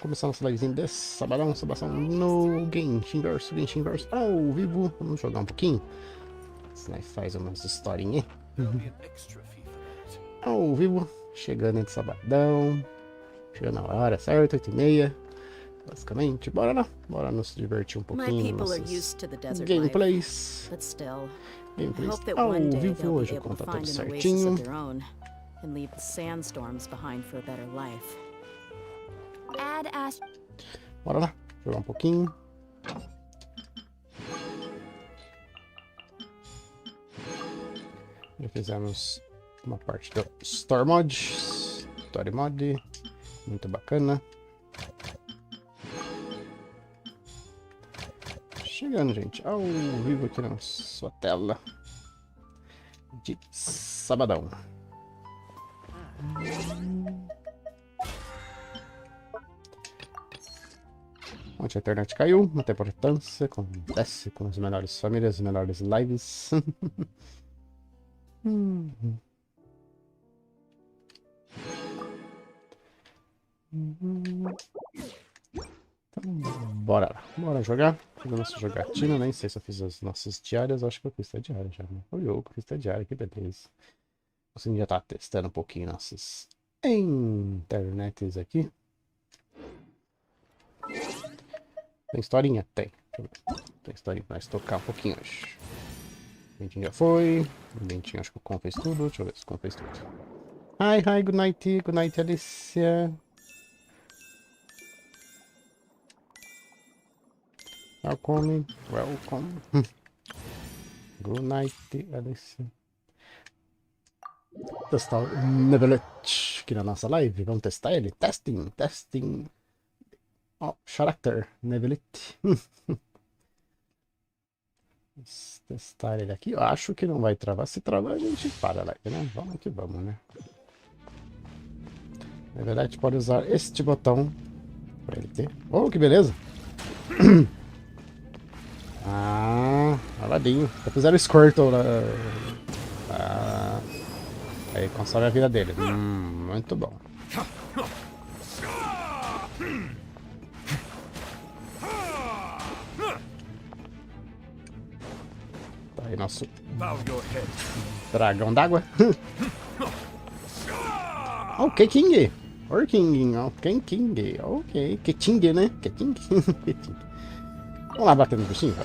começar nossa livezinha de sabadão no Genshinverso ao vivo. Vamos jogar um pouquinho. Senão faz umas historinhas ao vivo, chegando de sabadão. Chegando na hora certa, 8h30. Basicamente, bora lá. Bora nos divertir um pouquinho. Gameplays. Gameplays ao vivo hoje, conta tudo certinho. And leave the sandstorms behind for a better life. Bora lá, jogar um pouquinho. Já fizemos uma parte do Story Mod, muito bacana. Chegando, gente, ao vivo aqui na sua tela de sabadão. Ontem a internet caiu, não tem importância, acontece com as melhores famílias, as melhores lives. Então, bora lá, bora jogar. Fazer nossa jogatina, nem sei se eu fiz as nossas diárias, acho que eu fiz a diária já, né? Eu fiz a diária, que beleza. Você já tá testando um pouquinho nossas internets aqui. Tem historinha? Tem. Tem historinha pra nós tocar um pouquinho hoje. O Bentinho já foi. O Bentinho acho que o Con fez tudo. Deixa eu ver se o Con fez tudo. Hi, good night. Good night, Alicia. Welcome. Good night, Alicia. Testar o Nevelet aqui na nossa live. Vamos testar ele? Testing. Ó, character, Nevelet. Vamos testar ele aqui. Eu acho que não vai travar. Se travar, a gente para a live, né? Vamos que vamos, né? Na verdade, pode usar este botão para ele ter. Oh, que beleza! Ah, maladinho. Já fizeram Squirtle lá. Aí consome a vida dele. Muito bom. Tá aí nosso dragão d'água. Ok, King. Or King. Ok, King. Ok. Keting, né? Keting. Vamos lá bater no bichinho.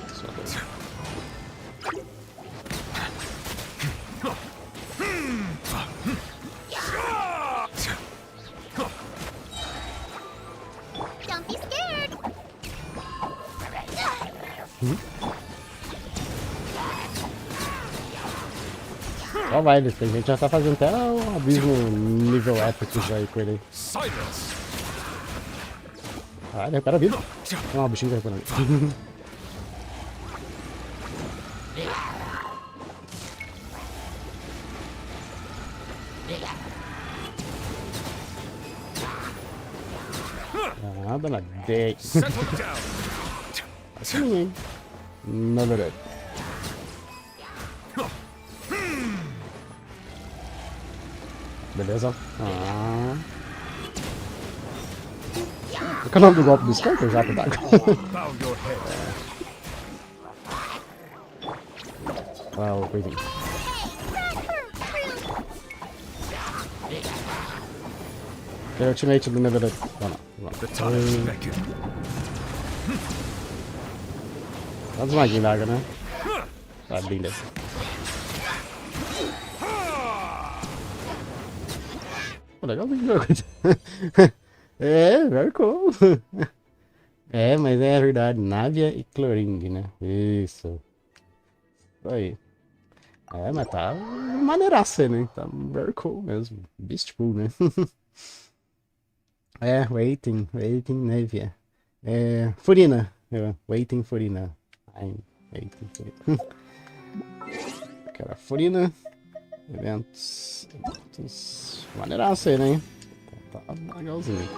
Só vai, tem gente já tá fazendo até um abismo nível épico já aí com ele. Ah, ele recupera a vida. Não, o bichinho recupera a vida. Nada na deck. Assim, hein? Na verdade. Beleza? Qual é o nome do golpe do Skanker? Jato d'água. O coisinho. Tem o ultimate do Never. Dá uns maguinhos d'água, né? Tá bem dessa. Legalzinho o jogo. É, very cool. É, mas é verdade. Návia e Cloring, né? Isso. Aí. É, mas tá maneiraça, né? Tá very cool mesmo. Beastful, né? É, waiting, Návia. É, Furina. Waiting Furina. I'm waiting Furina. Que era Furina. Eventos. Maneiraça aí, né? Tá legalzinho.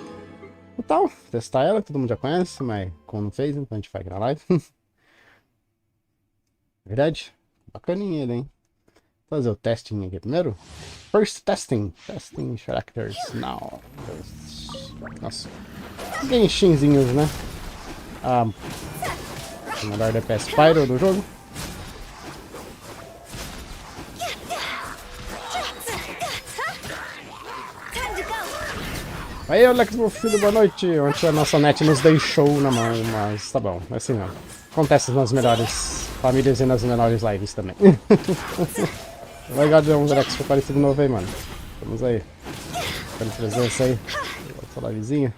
Total, testar ela, que todo mundo já conhece, mas como não fez, então a gente faz aqui na live. Verdade? Bacaninha ele, hein? Vou fazer o testing aqui primeiro. First testing. Testing characters now. Nossa. Genshinzinhos, né? A melhor DPS Pyro do jogo. Aí, Alex, meu filho, boa noite. Ontem a nossa net nos deixou na mão, mas tá bom, é assim mesmo. Acontece nas melhores famílias e nas menores lives também. Legal de um Alex foi parecido novo aí, mano. Vamos aí. Ficando presença aí. Outra livezinha.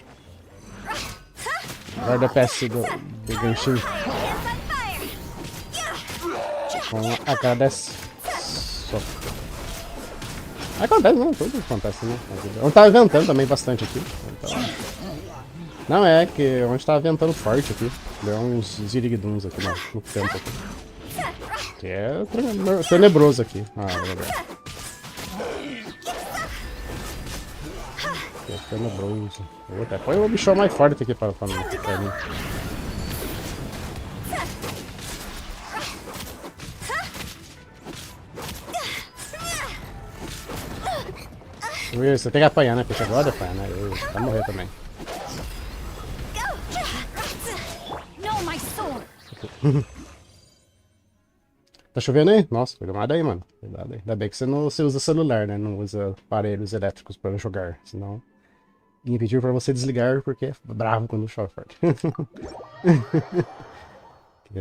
Melhor DPS do Genshin. Agradece. Só. Acontece, não, tudo acontece, né? Ontem tava ventando também bastante aqui. Então... Não, é que ontem tava ventando forte aqui. Deu uns ziriguduns aqui no tempo. Aqui. Que é tenebroso aqui. Ah, é verdade. Que é tenebroso. Até põe o bichão mais forte aqui pra mim. Você tem que apanhar, né? Porque você gosta de apanhar, né? Vai morrer também. Tá chovendo aí? Nossa, cuidado aí, mano. Cuidado aí. Ainda bem que você usa celular, né? Não usa aparelhos elétricos para jogar. Senão, ia pedir pra você desligar porque é bravo quando chove forte.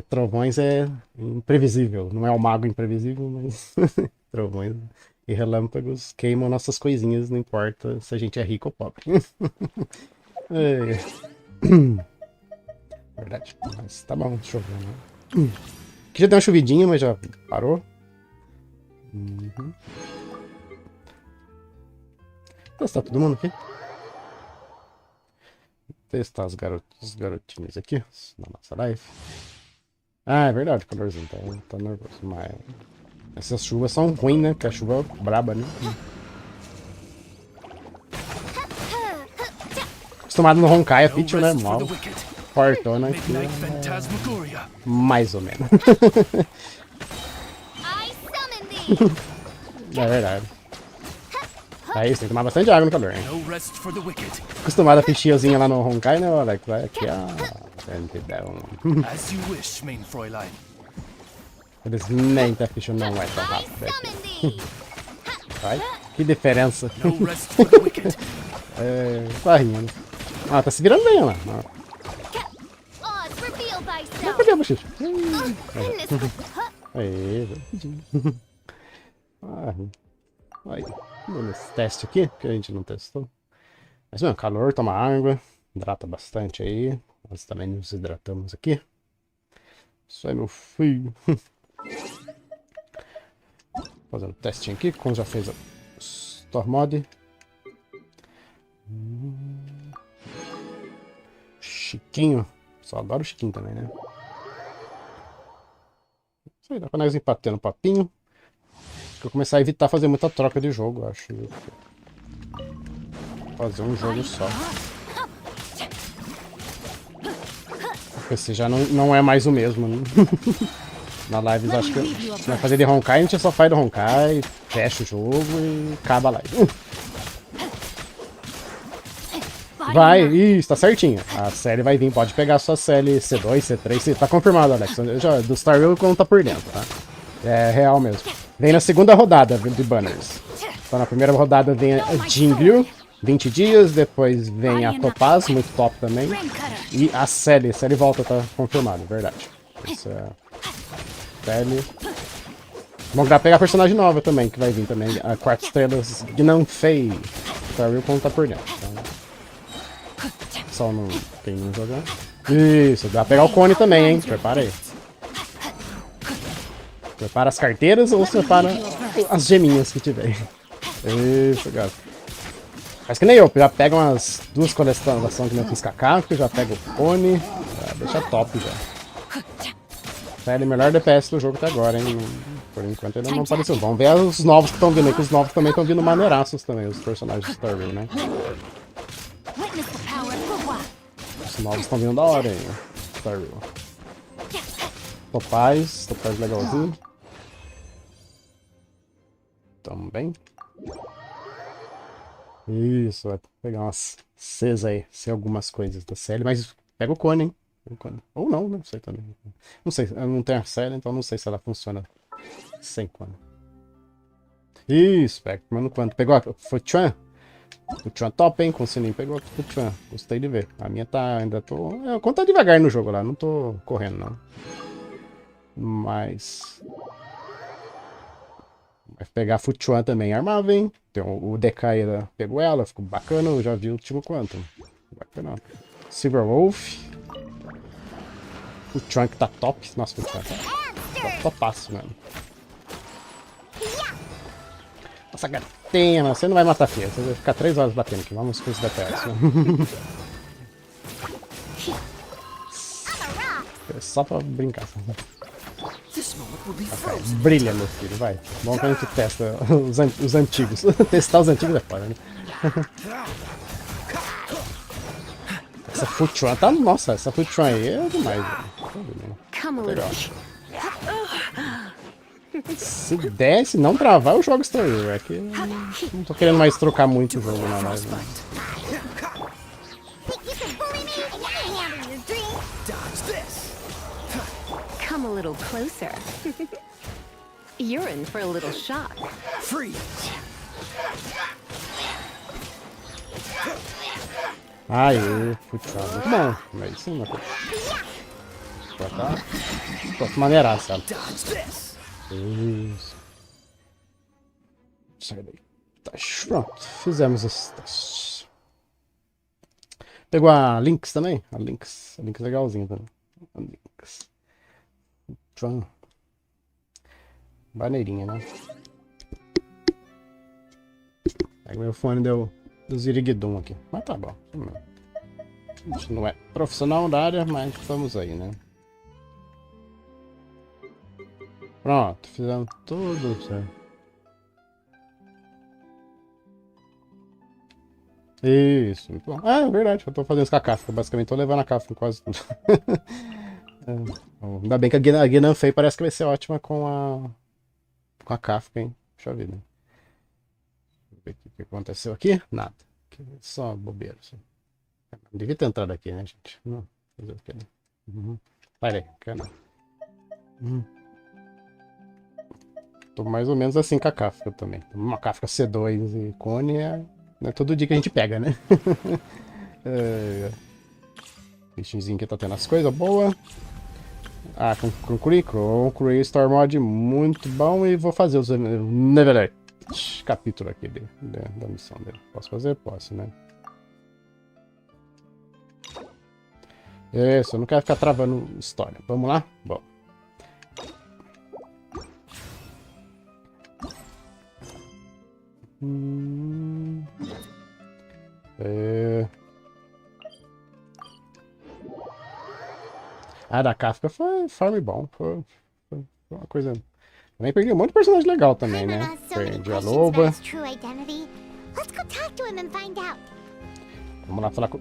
Trovões é imprevisível. Não é o mago imprevisível, mas trovões e relâmpagos queimam nossas coisinhas, não importa se a gente é rico ou pobre. Verdade, mas tá bom, choveu, né? Aqui já deu uma chuvidinha, mas já parou. Testar todo mundo aqui. Testar os garotinhos aqui na nossa live. Ah, é verdade, calorzinho, tá nervoso, mas... Essas chuvas são ruins, né? Porque a chuva é braba, né? Acostumado no Honkai, é pitch normal. Fortona aqui é... mais ou menos. É verdade. É isso, tem que tomar bastante água no calor, hein? Acostumado a fichiozinha lá no Honkai, né, Alex? Vai aqui, Felizmente a ficha não é tão rápida aqui. Vai, que diferença. É, tá rindo. Ah, tá se virando bem, lá. Cadê a bochecha? Aí, aí. Nesse teste aqui, que a gente não testou. Mas, mano, calor, toma água. Hidrata bastante aí. Nós também nos hidratamos aqui. Isso aí, meu filho. Fazendo um testinho aqui, como já fez o Store Mod. Chiquinho. Só adoro o Chiquinho também, né? Isso aí, dá pra nós empatar no papinho. Eu começar a evitar fazer muita troca de jogo, acho. Fazer um jogo só. Porque esse já não é mais o mesmo, né? Na live, acho que vai fazer de Honkai, a gente só faz do Honkai, fecha o jogo e acaba a live. Vai, isso, tá certinho. A série vai vir, pode pegar a sua série C2, C3, tá confirmado, Alex. Do Star Rail conta por dentro, tá? É real mesmo. Vem na segunda rodada de banners. Então na primeira rodada vem a Jingle, 20 dias, depois vem a Topaz, muito top também. E a série volta, tá confirmado, verdade. Isso é... Série. Vamos pegar a personagem nova também, que vai vir também. A 4 estrelas de não fei. Star Rail conta por dentro. Então... Só não tem não jogar. Isso, dá pra pegar o cone também, hein? Prepara aí. Prepara as carteiras ou prepara as geminhas que tiver. Isso, cara. Faz que nem eu, já pega umas 2 coleções que eu fiz Kaká, que eu já pego o cone. Já deixa top já. Sério, melhor DPS do jogo até agora, hein? Por enquanto ainda não apareceu. Vamos ver os novos que estão vindo aí, que os novos também estão vindo maneiraços também, os personagens de Star Rail, né? Os novos estão vindo da hora aí, né? Star Rail. Topaz legalzinho. Também. Isso, vai pegar umas Cs aí, sei algumas coisas da série, mas pega o cone, hein? Pega o cone. Ou não, não sei também. Não sei, eu não tenho a série, então não sei se ela funciona sem cone. Isso, pega, mano, quanto? Pegou a Fuchuan? Fuchuan top, hein? Konsennin pegou a Fuchuan, gostei de ver. A minha tá, ainda tô... Eu conto devagar no jogo lá, não tô correndo, não. Mas... Vai pegar a Fuchuan também, armável, hein? Tem o Decaira pegou ela, ficou bacana, eu já vi o último Quantum. Bacana. Silver Wolf. Fuchuan que tá top. Nossa, Fuchuan tá topaço, mano. Nossa, gatinha, mano, você não vai matar a filha. Você vai ficar 3 horas batendo aqui. Vamos com esse DPS, mano. É só pra brincar. Okay. Brilha, meu filho, vai. Vamos que a gente testa os antigos. Testar os antigos é foda, né? Essa Fuchuan tá... Nossa, essa Fuchuan aí é demais, velho. Legal. Se desse, não travar, eu jogo Star Rail. É que não tô querendo mais trocar muito o jogo na live. Né? Come a little closer. You're in for a little shock. Freeze. Aê, Fuchuan, muito bom. Mas sim, meu filho. Tá maneiraço, sabe? Isso. Sai daí. Tá, pronto. Fizemos os testes. Pegou a Lynx também? A Lynx é legalzinha também. A Lynx. Tchan. Maneirinha, né? Pega meu fone, deu ziriguidum aqui. Mas tá bom. A gente não é profissional da área, mas estamos aí, né? Pronto, fizemos tudo certo. Isso, muito bom. Ah, é verdade, eu tô fazendo isso com a Kafka. Basicamente, tô levando a Kafka em quase tudo. Ainda bem que a Gnanfei parece que vai ser ótima com a Kafka, hein? Puxa vida. Deixa eu ver o que aconteceu aqui. Nada. Só bobeira. Só. Não devia ter entrado aqui, né, gente? Não. Fazer o que? Sai aí, quer não. Tô mais ou menos assim com a Kafka também. Uma Kafka C2 e Cone não é todo dia que a gente pega, né? Bichinho que tá tendo as coisas boas. Ah, concluí o Store Mod muito bom e vou fazer os capítulo aqui da missão dele. Posso fazer? Posso, né? Isso, eu não quero ficar travando história. Vamos lá? Bom. Ah, da Kafka foi farm bom. Foi uma coisa... Também perdi um monte de personagem legal também, né? Perdi a loba. Vamos lá falar com...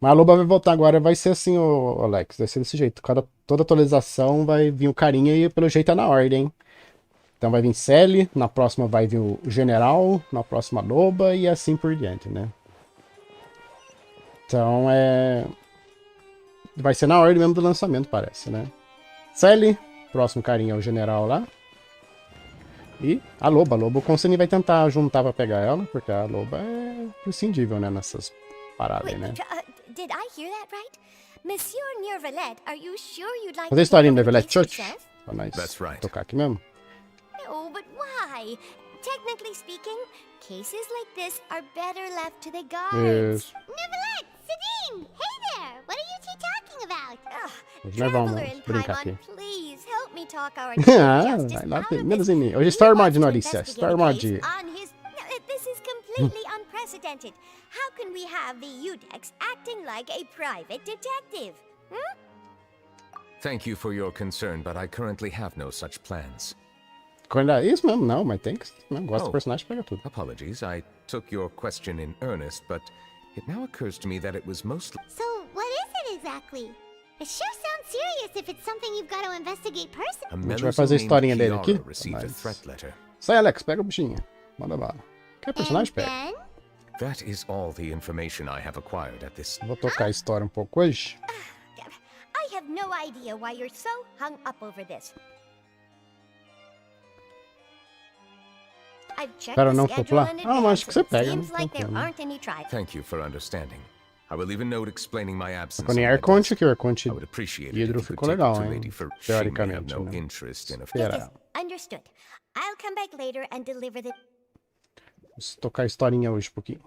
Mas a loba vai voltar agora, vai ser assim, o Alex. Vai ser desse jeito. Toda atualização vai vir o carinha e pelo jeito é na ordem, hein? Então vai vir Sally, na próxima vai vir o General, na próxima Loba e assim por diante, né? Então vai ser na ordem mesmo do lançamento, parece, né? Sally, próximo carinha é o General lá. E a Loba. O Konsennin vai tentar juntar pra pegar ela, porque a Loba é prescindível, né? Nessas paradas aí, né? Did I hear that right? Monsieur Nervalet, are you sure you'd like Fazer a história em Nervalet Church? Pra nós tocar aqui mesmo. No, but why? Technically speaking, cases like this are better left to the guards. Nervalet, Sadine, hey there! What are you two talking about? Hoje nós vamos brincar aqui. Please help me talk our menos em mim. Hoje Star Mod, Norícia. Star Mod. This is completely unprecedented. How can we have the UDEX acting like a private detective? Thank you for your concern, but I currently have no such plans. Isso mesmo, não, mas tem que... Gosta do personagem, pega tudo. Apologies, I took your question in earnest, but it now occurs to me that it was mostly... So, what is it exactly? It sure sounds serious if it's something you've got to investigate personally. A gente vai fazer a historinha dele aqui. Sai, Alex, pega o bichinho. Manda bala. Quer personagem? And Pega. then? That is all the information I have acquired at this. Vou tocar a história um pouco hoje. I have no idea why you're so hung up over this. I've checked Cara, the não schedule popular? in Ah, mas acho que advance, você and pega, it não seems like there tem problema. aren't any tribes. Thank you for understanding. I will leave a note explaining my absence. Quando on em my Arconte desk. aqui, o Arconte I would appreciate it Hidro if you ficou could take legal, it to hein? Lady, for she may have Teoricamente, no né? interest in a Esperar. Understood. I'll come back later and deliver the... Vou tocar a historinha hoje um pouquinho.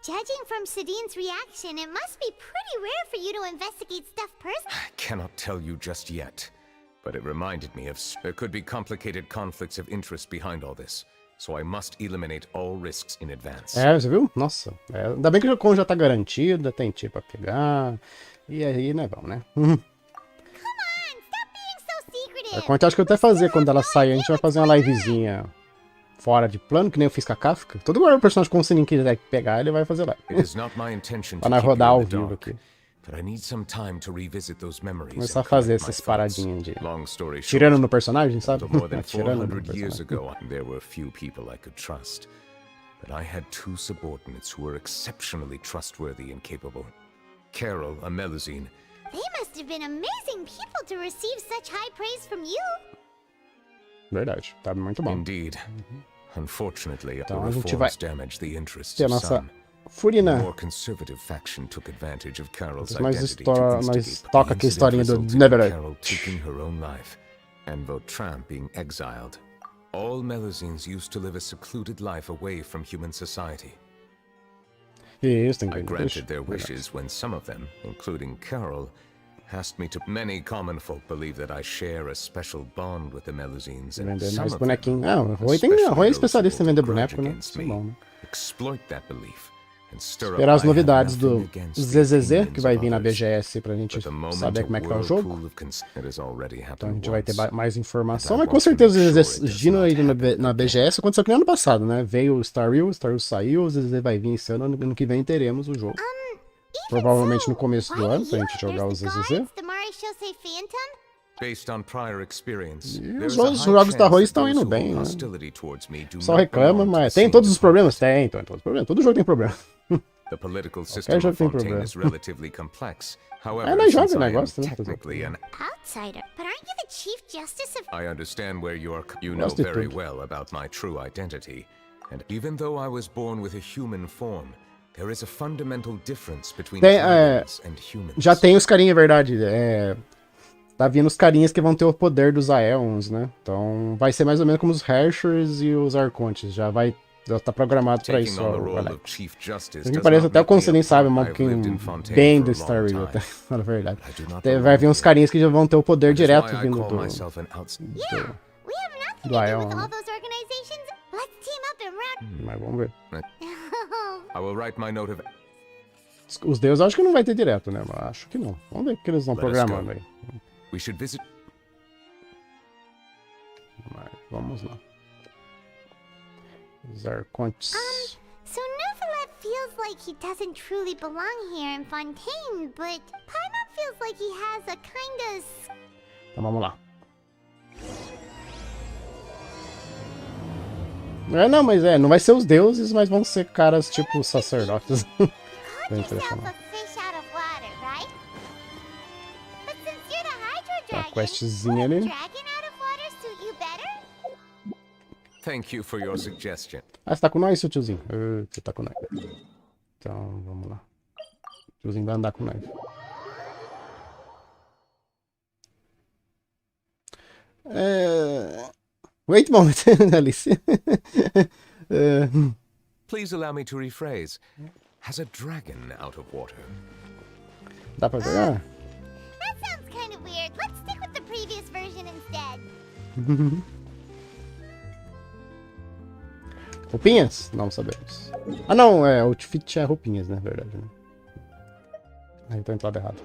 Judging from Sadine's reaction, it must be pretty rare for you to investigate stuff personally. I cannot tell you just yet, but it reminded me of there could be complicated conflicts of interest behind all this, so I must eliminate all risks in advance. É, você viu? Nossa. É, ainda bem que o Con já tá garantido, tem tipo pra pegar. E aí, né, vamos, né? Come on, stop being so secretive. Arconte, acho que eu até fazer quando ela sair, a gente vai fazer uma livezinha fora de plano, que nem eu fiz com a Kafka. Todo personagem com o Konsennin que quiser pegar, ele vai fazer lá. It is not my intention to Pra nós keep you rodar ao in the vivo dark, aqui. but I need some time to revisit those memories. Começar a and fazer collect my essas thoughts. paradinhas de... Long story short, Tirando no personagem, sabe? although more than Tirando no 400 years personagem. ago, there were few people I could trust. But I had two subordinates who were exceptionally trustworthy and capable. Carol, a Melusine, They must have been amazing people to receive such high praise from you. Verdade, tá muito bom. indeed. Unfortunately, the Então a gente vai reforms damaged the interests ter a of nossa some. The Furina. more conservative faction took advantage of Carol's Mais identity história, to nós instigate, but toca the aqui a incident historinha do resulted in Neverland. Carol taking her own life, and Vautrin being exiled. All Melusines used to live a secluded life away from human society. Isso, tem que I ver. granted their wishes when some of them, including Carol, asked me to. Many common folk believe that I share a special bond with the Melusines, and Vender some mais of them, bonequinho. Ah, o Roy especially é those especialista em who hold vender a grudge boneco, né? against Isso é me, bom, né? exploit that belief and stir up. Esperar as I have novidades do nothing against the ZZZ, opinions que vai of vir na others, BGS pra gente but the moment saber a como é que tá o jogo. whirlpool of it has already Então a happened gente vai ter once. mais informação, And I mas com want to certeza make o sure ZZZ it does vindo not aí na happen BGS aconteceu que no ano passado, né? Veio o Star Rail saiu, o ZZZ vai vir esse ano, ano que vem teremos o jogo. Provavelmente no começo do ano, pra gente jogar o ZZZ. The Marishose Phantom? Based on prior experience, E there os is a high jogos da chance Roy that estão those indo who bem, hold né? hostility towards me do Só not reclama, belong to mas the tem same todos os department. problemas? Tem todos os problemas. Todo jogo tem problema. The political system jogo of tem Fontaine problema. is relatively complex. However, É, nós since joga, I né? am Gosta, né? technically an Outsider. But aren't you the Chief Justice of... I understand where you are. You know Gosto de very tudo. well about my true identity. And even though I was born with a human form, there is a fundamental difference between Tem, humans and humans. Já tem os carinhas, é verdade. Tá vindo os carinhas que vão ter o poder dos Aeons, né? Então vai ser mais ou menos como os Hershers e os Arcontes. Já tá programado pra Taking isso, on the ó, role Alex. of Chief Justice Isso que does parece not até o make me a Konsennin sabe um part. I've lived pouquinho in Fontaine bem for do a Star long Rail, time. na verdade. I do not Vai belong vir uns here. carinhas que já vão ter o poder That is direto why I vindo call do... myself an outsider. Yeah, we have nothing Do to do Aeon, with né? all those organizations. Let's team up and round... Mas vamos ver. I will write my note of. Os deuses eu acho que não vai ter direto, né? Mas acho que não. Vamos ver o que eles vão Let us programando go. aí. We should visit. Mas vamos lá. Os Arcontes. So Neverlet feels like he doesn't truly belong here in Fontaine, but Paimon feels like he has a kind of... Então vamos lá. Não, mas não vai ser os deuses, mas vão ser caras tipo sacerdotes. Called Bem yourself impressionante. a fish out of water, right? But since you're the Hydro Tá, Dragon, questzinha would a ali. dragon out of water suit you better? Thank you for your suggestion. Ah, você tá com nós, seu tiozinho? Você tá com nós. Então, vamos lá. O tiozinho vai andar com nós. Wait a moment, Alice. Please allow me to rephrase. Has a dragon out of water? Dá pra pegar? That sounds kind of weird. Let's stick with the previous version instead. Roupinhas? Não sabemos. Ah, não, outfit é roupinhas, né? Verdade, né? Ah, então entrada errada.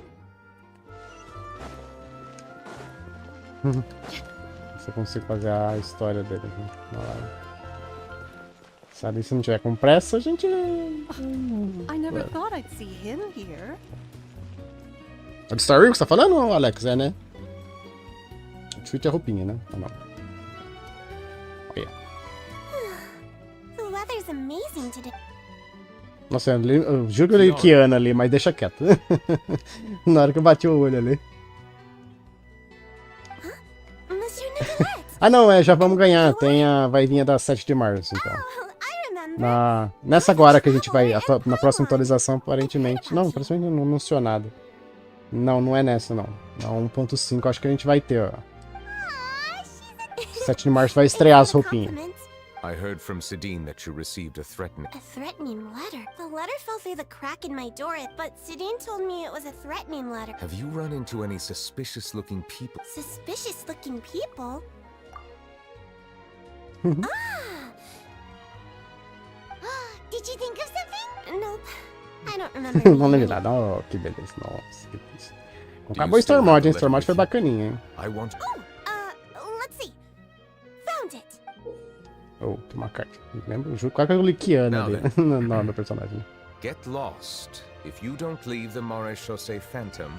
Se eu consigo fazer a história dele. Sabe, se não tiver com pressa, a gente... I never thought I'd see him here. É do Star Rail que você tá falando, Alex? É, né? outfit é roupinha, né? Ah, não. Olha. The weather's amazing today. Nossa, eu juro que eu li KONA ali, mas deixa quieto. Na hora que eu bati o olho ali. Monsieur Nicolette. Ah não, já vamos ganhar. Vai vir a da 7 de março, então. I remember. Nessa agora que a gente vai, na próxima atualização, aparentemente. Não, aparentemente não anunciou nada. Não é nessa, não. Na 1.5 acho que a gente vai ter, ó. 7 de março vai estrear as roupinhas. I heard from Sidine that you received a threatening. A threatening letter? The letter fell through the crack in my door, but Sidine told me it was a threatening letter. Have you run into any suspicious-looking people? Suspicious-looking people? Did you think of something? Nope. I don't remember. Não lembro nada. Oh, que beleza. Nossa, que delícia. Acabou o Store Mod, hein? Store Mod foi bacaninha, hein? I want... Let's see. Found it. Oh, tem uma carta. Lembro, juro, qual que eu li KONA ali no nome do personagem. Get lost. If you don't leave the Maréchaussée Phantom...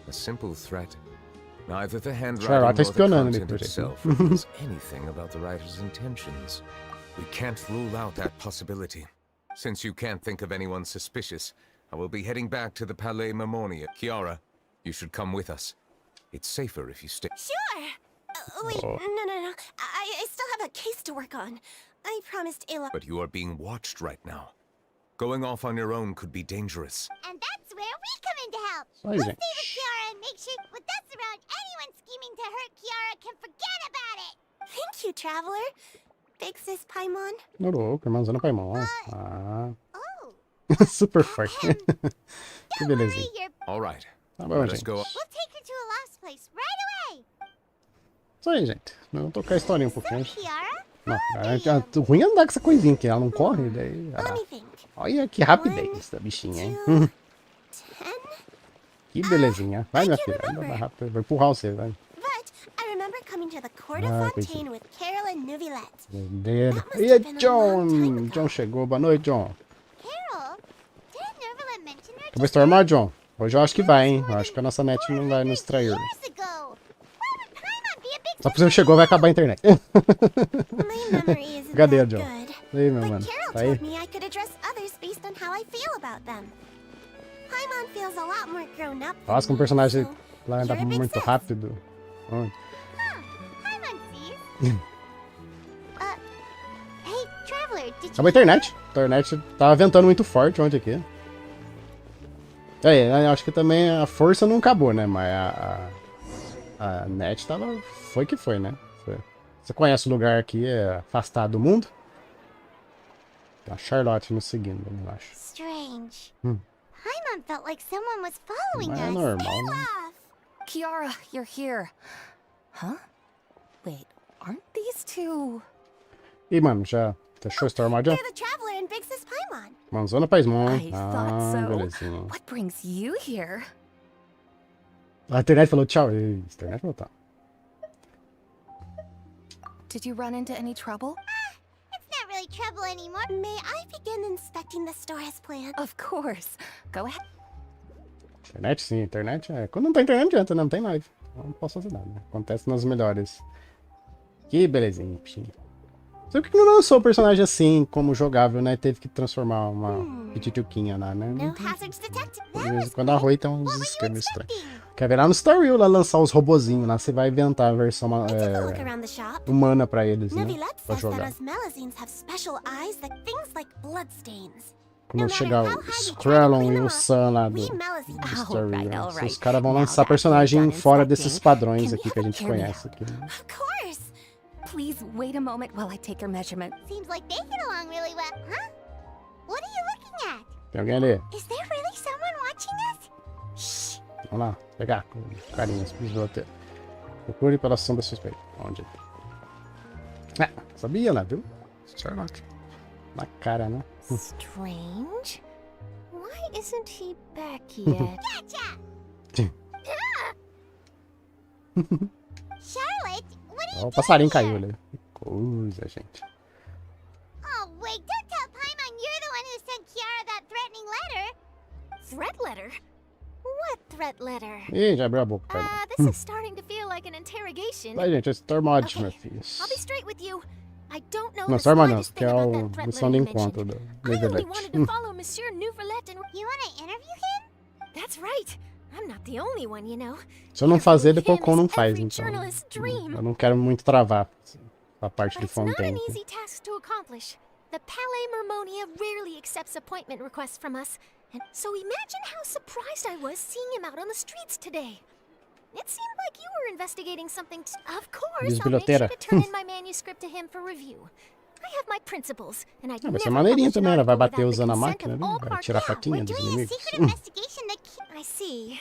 A simple threat. Neither the handwriting nor the content itself reveals anything about the writer's intentions. We can't rule out that possibility. Since you can't think of anyone suspicious, I will be heading back to the Palais Marmonia. Kiara, you should come with us. It's safer if you stay. Sure. Wait, no. I still have a case to work on. I promised Ayla. But you are being watched right now. Going off on your own could be dangerous. And that's where we come in to help. Sorry, We'll Jen. stay with Kiara and make sure with us around, anyone scheming to hurt Kiara can forget about it. Thank you, Traveler. Big Sis Paimon. Não louco, irmãozona Paimon. Ah. Oh, Super forte. Que don't worry, belezinha. you're... All right. Tá bom, Let us gente. go. We'll take her to a lost place right away. Isso aí, gente. Vamos tocar a historinha um pouquinho. Kiara? Não, o ruim é andar com essa coisinha aqui. Ela não corre, daí... Let me think. Olha que rapidez da bichinha, hein? 10? Que belezinha. Vai, minha filha. Vai rápido. Vou empurrar você, vai. But I remember coming to the Court of Ah, Fontaine with Carol and Neuvillette. Doideira. E aí, John? John chegou. Boa noite, John. Carol? Didn't Neuvillette mention her Vai stormar, John? Hoje eu acho que vai, hein? Eu acho que a nossa net não vai nos trair. years ago? Why would Paimon be a big Só porque você chegou, vai acabar a internet. My memory isn't Cadê a that John? good. E aí, meu But mano? Carol Tá aí? told me I could address others based on how I feel about them. Paimon feels a lot more grown up than Nossa, com um me, personagem so lá anda you're a big muito sis. rápido. Onde? Paimon sees. Hey, Traveler, did you... Acabou a internet. A internet tava ventando muito forte ontem aqui. Eu acho que também a força não acabou, né? Mas a net tava... Foi que foi, né? Você conhece o lugar aqui, é afastado do mundo? Tem a Charlotte nos seguindo, eu acho. Strange. Paimon felt like someone was following Mas é us. normal, né? Olaf! Kiara, you're here. Huh? Wait, aren't these two... E, mano, já fechou o Star Rail? They're the Traveler and Big Sis Paimon. Manzona Paismon. I thought so. Belezinha. What brings you here? A internet falou tchau. E a internet voltou. Did you run into any trouble? It's not really trouble anymore. May I begin inspecting the store as planned? Of course. Go ahead. Internet, sim. Internet é... Quando não tem internet, não adianta, né? Não tem live. Não posso fazer nada, né? Acontece nas melhores. Que belezinha, bichinho. Só que não lançou o personagem assim, como jogável, né? Teve que transformar uma pitituquinha lá, né? No hazards detected. De vez em quando a Rui tem uns esquemas estranhos. Quer ver lá no Star Rail, lá lançar os robozinhos lá, você vai inventar a versão I took a look around the shop. humana pra eles, né? Neuvillette Pra says that jogar. us Melazines have special eyes that things like bloodstains. Quando chegar o Skrellon e o Sun lá do We Melazines. Star Rail. all Esses right. caras vão Now lançar that personagem you're done fora desses inspecting, padrões can aqui we que a have gente hear me conhece aqui. Né? Of course. Please wait a moment while I take your measurement. Seems like they get along really well, huh? What are you looking at? Tem alguém ali? Is there really someone watching us? Shh. Vamos lá, pegar com carinhas pro esgoto. Procure pela sombra suspeita. Onde? Sabia, né, viu? Charlotte. Na cara, né? Strange. Why isn't he back yet? Gotcha! Charlotte, what are you Ó, o passarinho doing caiu here? ali. Que coisa, gente. Oh, wait, don't tell Paimon you're the one who sent Kiara that threatening letter. Threat letter? What threat letter? Ih, já abriu a boca, pai. This is starting to feel like an interrogation. Vai, gente, esse Stormod, meu Okay, filho. I'll be straight with you. I don't know Não, the Stormod não, slightest que thing é about o that threat missão letter de you mentioned. encontro do I only Neverlet. wanted to follow Monsieur Nouvelet and... You want to interview him? That's right. I'm not the only one, you know. Se eu não fazer, depois o Interviewing Kon him não faz, is every então. journalist's dream. Eu não quero muito travar a parte But de it's not an Fontaine. easy task to accomplish. The Palais Mermonia rarely accepts appointment requests from us, and so imagine how surprised I was seeing him out on the streets today. It seemed like you were investigating something. Of course, I'll make sure to turn in my manuscript to him for review. I have my principles, and I'd Ah, vai ser never maneirinho publish an também, ela vai article bater without the usando a consent máquina, of né? all Vai parties. tirar a Yeah, fatinha we're dos doing a inimigos. secret investigation that I see.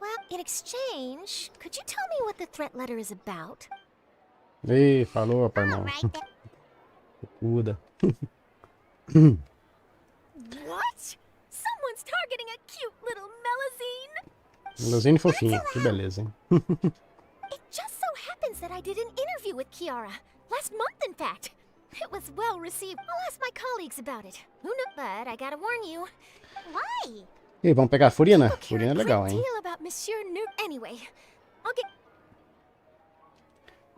Well, in exchange, could you tell me what the threat letter is about? Ih, falou, pai, All irmão. right then. Cuida. What? Someone's targeting a cute little melusine? Melusine fofinha, que beleza, hein? It just so happens that I did an interview with Kiara. Last month, in fact. It was well received. I'll ask my colleagues about it. Who knows? But I gotta warn you. Why? E vamos pegar a Furina? People care Furina é a legal, great hein? deal about Monsieur Nu. Anyway, I'll get...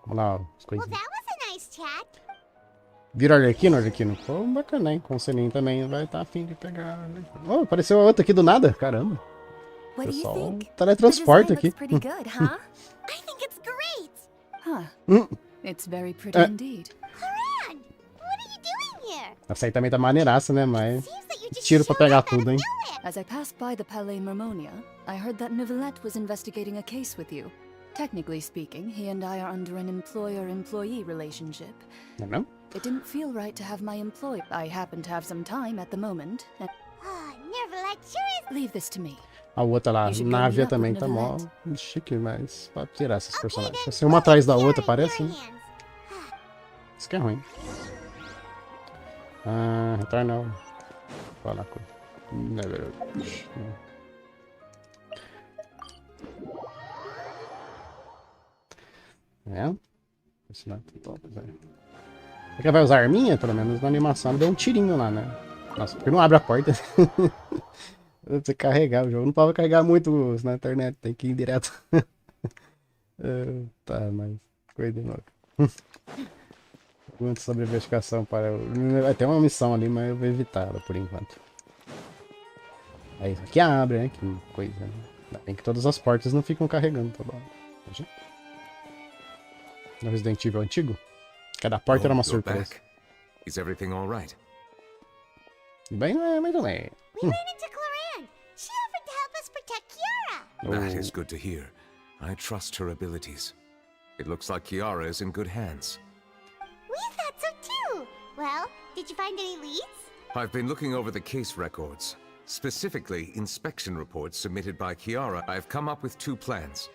Vamos lá, as Well, coisinhas. that was a nice chat. Vira Arlequino, Arlequino. Pô, bacana, hein? Konsennin também vai estar afim de pegar. Oh, apareceu a outra aqui do nada, caramba. What do you Pessoal, think? The teletransporte design aqui. looks pretty good, huh? I think it's great. Huh. It's very pretty indeed. Haran, what are you doing here? Essa aí também tá maneiraça, né? Mas Seems that you just tiro pra showed pegar up out of tudo, hein? nowhere. As I passed by the Palais Mermonia, I heard that Nouvelet was investigating a case with you. Technically speaking, he and I are under an employer-employee relationship. Não? It didn't feel right to have my employee. I happen to have some time at the moment. And Oh, Nervalet sure is... leave this to me. A outra lá, You should go Návia meet up também with tá mó Neverlet. chique, mas pra tirar esses Okay, personagens. then, Assim, uma atrás da Kiara, outra, in parece, your né? hands. Isso que é ruim. Ah, retorna. Fala com. É? Esse não é top, velho. Será que vai usar a arminha? Pelo menos na animação deu um tirinho lá, né? Nossa, porque não abre a porta. Você carregar o jogo. Não pode carregar muito na internet, tem que ir direto. Tá, mas. Coisa de novo. Muito sobre a investigação para. Vai ter uma missão ali, mas eu vou evitar ela por enquanto. Aí isso aqui abre, né? Que coisa, né? Ainda bem que todas as portas não ficam carregando toda hora. No Resident Evil antigo, cada porta era uma you're surpresa. back. Is everything all right? Bem, mais ou menos. We ran into Claran. She offered to help us protect Kiara. That is good to hear. I trust her abilities. It looks like Kiara is in good hands. We thought so too. Well, did you find any leads? I've been looking over the case records, specifically inspection reports submitted by Kiara. I've come up with two plans.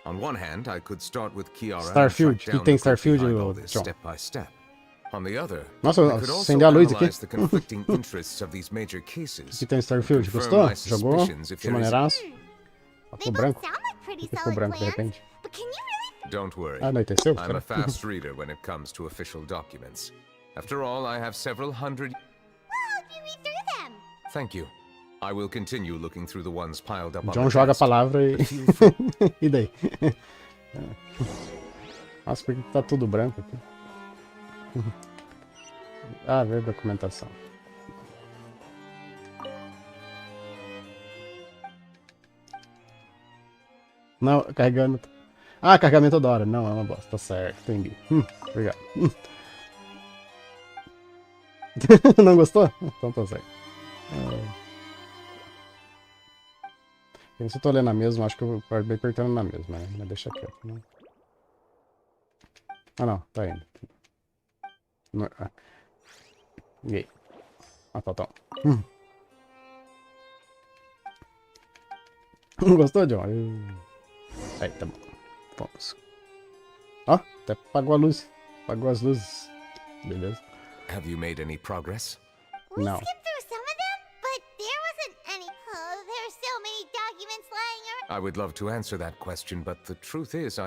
On one hand, I could start with Kiara Starfield. and track down Que tem the group Starfield, behind all this John? step by step. On the other, Nossa, I could also acendeu a luz aqui. analyze the conflicting interests of these major cases. Que tem Starfield, confirm gostou? my Jogou? suspicions if Que there is- maneiraço? They Ficou both branco? sound like pretty Ficou solid branco de plans. repente. But can you really... Don't worry. Anoiteceu? I'm Será? a fast reader when it comes to official documents. After all, I have several hundred... We'll help you read through them. Thank you. I will continue looking through the ones piled up on John the joga a desk. palavra e. But feel free- E daí? Nossa, porque tá tudo branco aqui. Ah, ver documentação. Não, carregando. Ah, carregamento toda hora. Não, é uma bosta. Tá certo, entendi. Obrigado. Não gostou? Então tá certo. Se eu tô lendo a mesma, acho que eu acabei apertando na mesma, né? Mas deixa quieto, né? Ah, não, tá indo. Não, ah. E aí? Ah, tá. Não gostou, John? Aí, tá bom. Vamos. Ó, até apagou a luz. Apagou as luzes. Beleza. Have you made any progress? We No. skipped through some of them, but there wasn't any... Oh, there are so many documents lying around. I would love to answer that question, but the truth is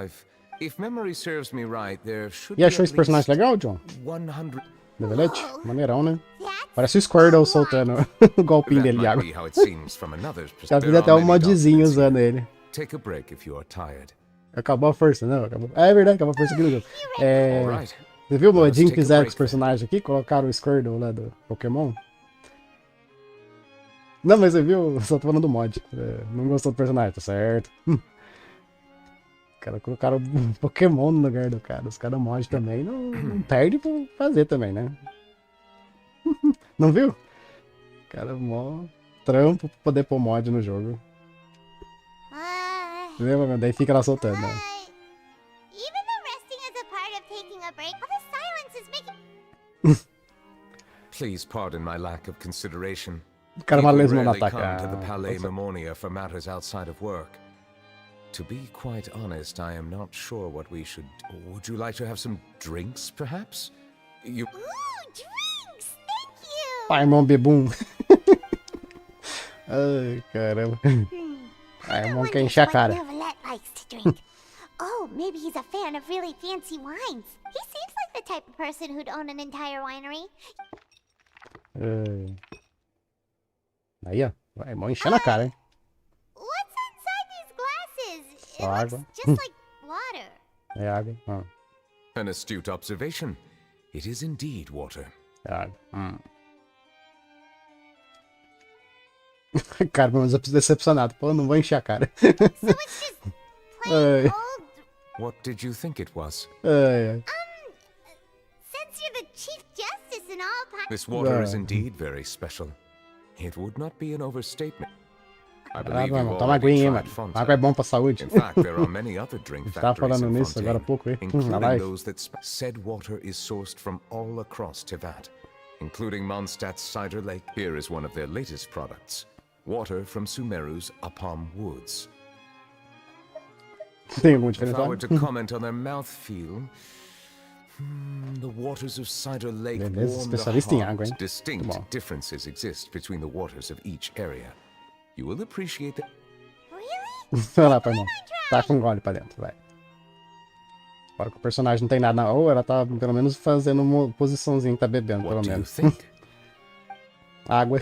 If memory serves me right, there should E be achou at esse personagem least legal, John? 100... Levelete? Maneirão, né? That's Parece o Squirtle soltando o golpinho dele de água. Já fiz até um modzinho usando ele. Acabou a força, não? Acabou. É verdade, acabou a força aqui no jogo. Você viu o modinho que fizeram com os personagens aqui? Colocaram o Squirtle lá do Pokémon? Não, mas você viu? Só tô falando do mod. Não gostou do personagem, tá certo. Os caras colocaram um Pokémon no lugar do cara. Os caras mod também não perde pra fazer também, né? Não viu? Cara, mó trampo pra poder pôr mod no jogo. Lembra? Daí fica lá soltando, né? Please pardon my lack of consideration. O cara People malesmo no rarely ataque. come to the Palais Mermonia for matters outside of work. To be quite honest, I am not sure what we should... Would you like to have some drinks, perhaps? Ooh, drinks! Thank you! Pai, irmão bebum. Ai, caramba. Ai, irmão quer encher a cara. Oh, maybe he's a fan of really fancy wines. He seems like the type of person who'd own an entire winery. Aí, ó. Vai, irmão enchendo a cara, hein? What's inside these glasses? Só It água. looks just like water. É água. An astute observation. It is indeed water. É água. Cara, pelo menos eu preciso decepcionado. Pô, não vou encher a cara. So it's just plain old... What did you think it was? Ai. Since you're the Chief Justice and all... This water is indeed very special. It would not be an overstatement. I believe you've Toma aguinha, hein, already mano. tried Água é Fanta. bom pra saúde. In fact, there are many other drink Tava factories falando in nisso agora há pouco, Fontaine, hein? Na including live. those that said water is sourced from all across Tivat, including Mondstadt's Cider Lake. Here is one of their latest products. Water from Sumeru's Apam Woods. Tem alguma If I diferença? were to comment on their mouthfeel, the waters of Cider Lake Beleza, warm the especialista em água, hein? heart. Distinct Muito bom. differences exist between the waters of each area. You will appreciate that. Really? Vai lá, pai, irmão. Tá com gole pra dentro, vai. Agora que o personagem não tem nada na... Ou ela tá pelo menos fazendo uma posiçãozinha que tá bebendo, pelo What do you menos. think? Água.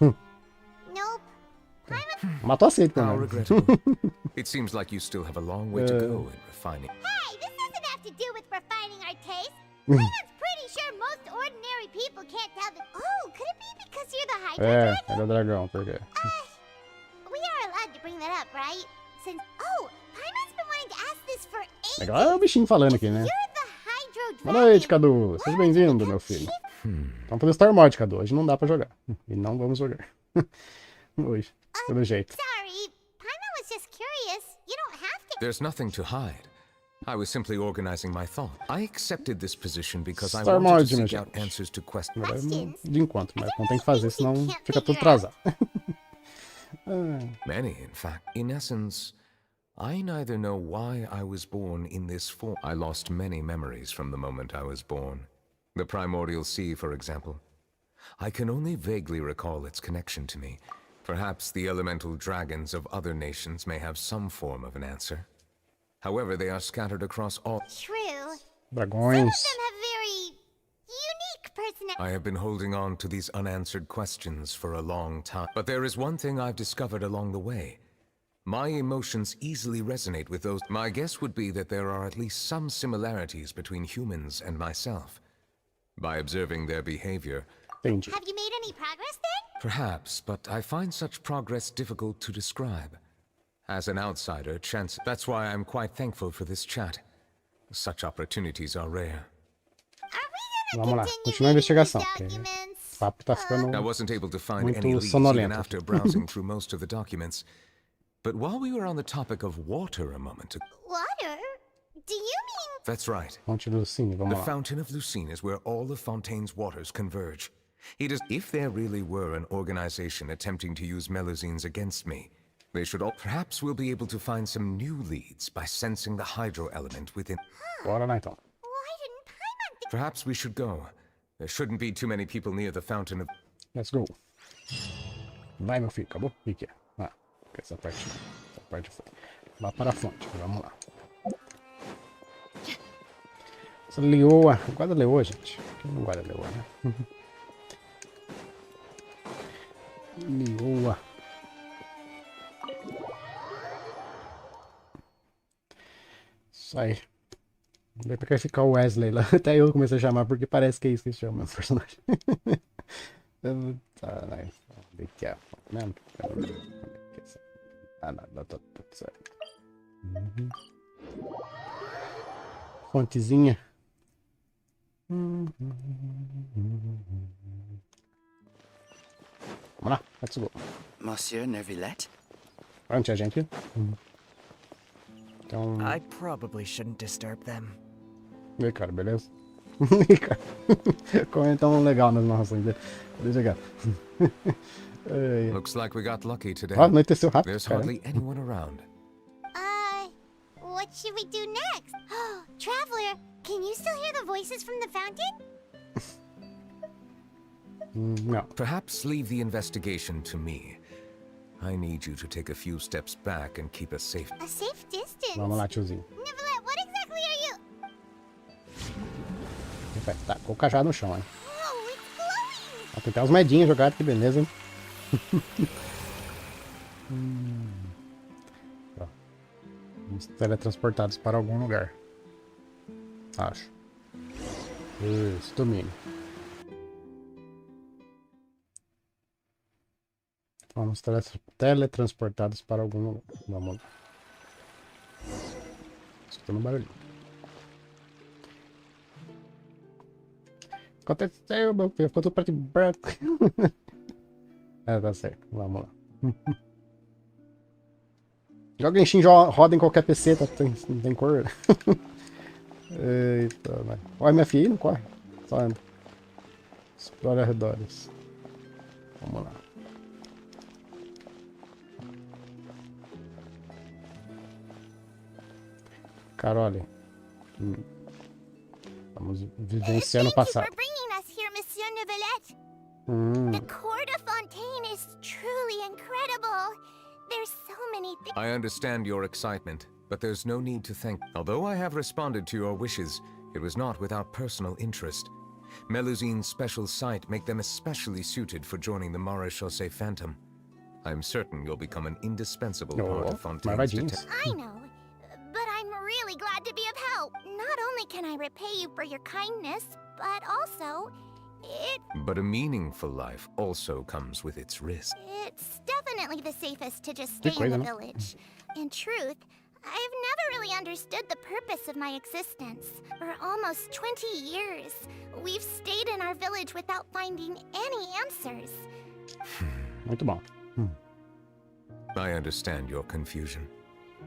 Nope. Matou a sede, pelo How menos. regrettable. It seems like you still have a long way to go in refining. Hey, this doesn't have to do with refining our taste. Leonard's pretty sure most ordinary people can't tell the... Oh, could it be because you're the Hydro É, Dragon? ele é o dragão, por quê? We are allowed to bring that up, right? Since... Oh, Paimon's been wanting to ask this for ages. Legal é o bichinho falando aqui, né? You're the Hydro Dragon. Boa noite, Cadu. Seja bem-vindo, meu filho. Vamos fazer Star Mod, Cadu. Hoje não dá pra jogar. E não vamos jogar. Hoje, pelo jeito. Sorry, Paimon was just curious. You don't have to... There's nothing to hide. I was simply organizing my thought. I accepted this position because I Star wanted Mod, to minha seek out gente. answers to questions. Na verdade, de encontro, mas não tem que fazer, senão fica tudo atrasado. Many, in fact. In essence, I neither know why I was born in this form. I lost many memories from the moment I was born. The primordial sea, for example. I can only vaguely recall its connection to me. Perhaps the elemental dragons of other nations may have some form of an answer. However, they are scattered across all... True. Some of Dragões. them have very... unique personalities. I have been holding on to these unanswered questions for a long time. But there is one thing I've discovered along the way. My emotions easily resonate with those. My guess would be that there are at least some similarities between humans and myself. By observing their behavior, Entendi. Have you made any progress then? perhaps, but I find such progress difficult to describe. As an outsider, chance... That's why I'm quite thankful for this chat. Such opportunities are rare. Are we Vamos gonna lá, continue continua a reading these investigação. Porque documents? o papo tá I ficando... wasn't able to find Muito any leads even sonolento. after browsing through most of the documents. But while we were on the topic of water a moment ago... Water? Do you mean... That's right. Fonte do Cine, The vamos lá. Fountain of Lucine is where all of Fontaine's waters converge. It is... If there really were an organization attempting to use Melusines against me, they should all... Perhaps we'll be able to find some new leads by sensing the hydro element within... Bora lá, então. Why didn't Paimon think... Perhaps we should go. There shouldn't be too many people near the Fountain of... Let's go. Vai, meu filho. Acabou? O que é? Ah, essa parte não. Essa parte foi. Lá para a fonte. Vamos lá. Essa leoa. Guarda leoa, gente. Quem não guarda leoa, né? Leoa. Isso aí. Vamos ver porque vai ficar o Wesley lá. Até eu comecei a chamar porque parece que é isso que se chama o personagem. Tá, nice. Be careful, man. Ah, não, tá tudo certo. Fontezinha. Vamos lá, let's go. Monsieur Nervilette? Onde a gente? Então... I probably shouldn't disturb them. E aí, cara, beleza? E aí, cara. Comentam legal nas narrações dele. Deixa eu chegar. Looks like we got lucky today. Ah, anoiteceu rápido, There's cara. hardly anyone around. What should we do next? Oh, Traveler, can you still hear the voices from the fountain? No. Perhaps leave the investigation to me. I need you to take a few steps back and keep us safe. A safe distance? Vamos lá, tiozinho. Neverlet, what exactly are you? Tá, com o cajado no chão, hein? Oh, it's glowing! Ó, tem até umas moedinhas jogadas, que beleza, hein? Ó. Vamos teletransportados para algum lugar. Acho. Isso, domínio. Vamos teletransportados para algum lugar. Vamos lá. Escutando barulho. Aconteceu, meu filho. Ficou tudo preto e branco. Tá certo. Vamos lá. Joga Genshin roda em qualquer PC, tá? Não tem cor. Eita, vai. Olha, minha filha não corre. Só anda. Explora arredores. Vamos lá. Carole. Vamos vivenciando o passado. Thank you for bringing us here, Monsieur Neuvillette. The court of Fontaine is truly incredible. There's so many things. I understand your excitement, but there's no need to thank. Although I have responded to your wishes, it was not without personal interest. Melusine's special sight make them especially suited for joining the Maréchaussée Phantom. I'm certain you'll become an indispensable part of Fontaine's detective. I know, but I'm really glad to be of help. Not only can I repay you for your kindness, but also, But a meaningful life also comes with its risk. it's definitely the safest to just stay in the village. In truth, I've never really understood the purpose of my existence. For almost 20 years, we've stayed in our village without finding any answers. Muito bom. I understand your confusion.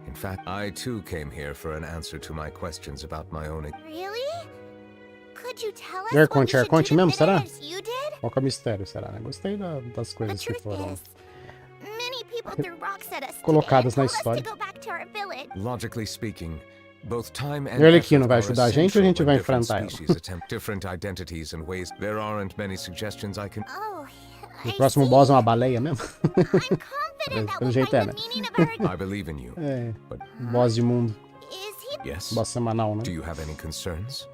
In fact, I too came here for an answer to my questions about my own... Really? Could you tell us Air what we Conte, Air should Conte do to mesmo, será? finish as you did? Qual que é o mistério, será? Né? Gostei das The coisas que truth foram is, many people threw rocks at us colocadas today na and told us história. to go back to our village. Logically speaking, both time and E o Arlequino effort vai are ajudar a gente ou a gente essential vai when different enfrentar ela? species attempt different identities and ways. There aren't many suggestions I can... Oh, O I próximo see. boss é uma baleia mesmo? I'm confident that Pelo we'll jeito find é, the né? meaning of our... I believe in you. É, But boss de mundo. Is he yes, Boss semanal, né? do you have any concerns?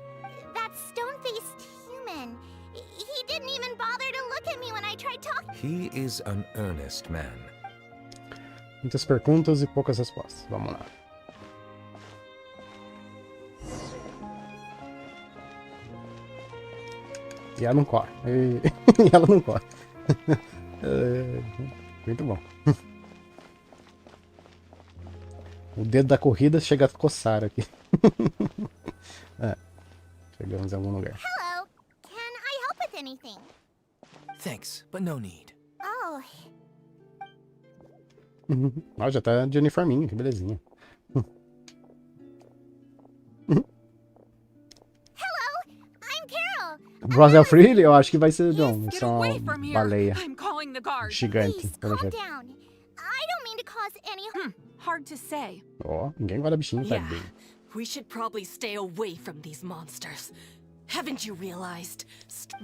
that stone-faced human? He didn't even bother to look at me when I tried talking. He is an earnest man. Muitas perguntas e poucas respostas. Vamos lá. E ela não corre. E ela não corre. Muito bom. O dedo da corrida chega a coçar aqui. Chegamos em algum lugar. Hello, can I help with anything? Thanks, but no need. Oh, Ó, já tá de uniforminho, que belezinha. I'm Carol. Brother Freely, eu acho que vai ser John. Get Isso é uma away from here. baleia I'm calling the guards. gigante. Please, pelo calm jeito. down. I don't mean to cause any harm. Hard to say. Ó, ninguém guarda bichinho, tá Yeah, bem. we should probably stay away from these monsters. Haven't you realized?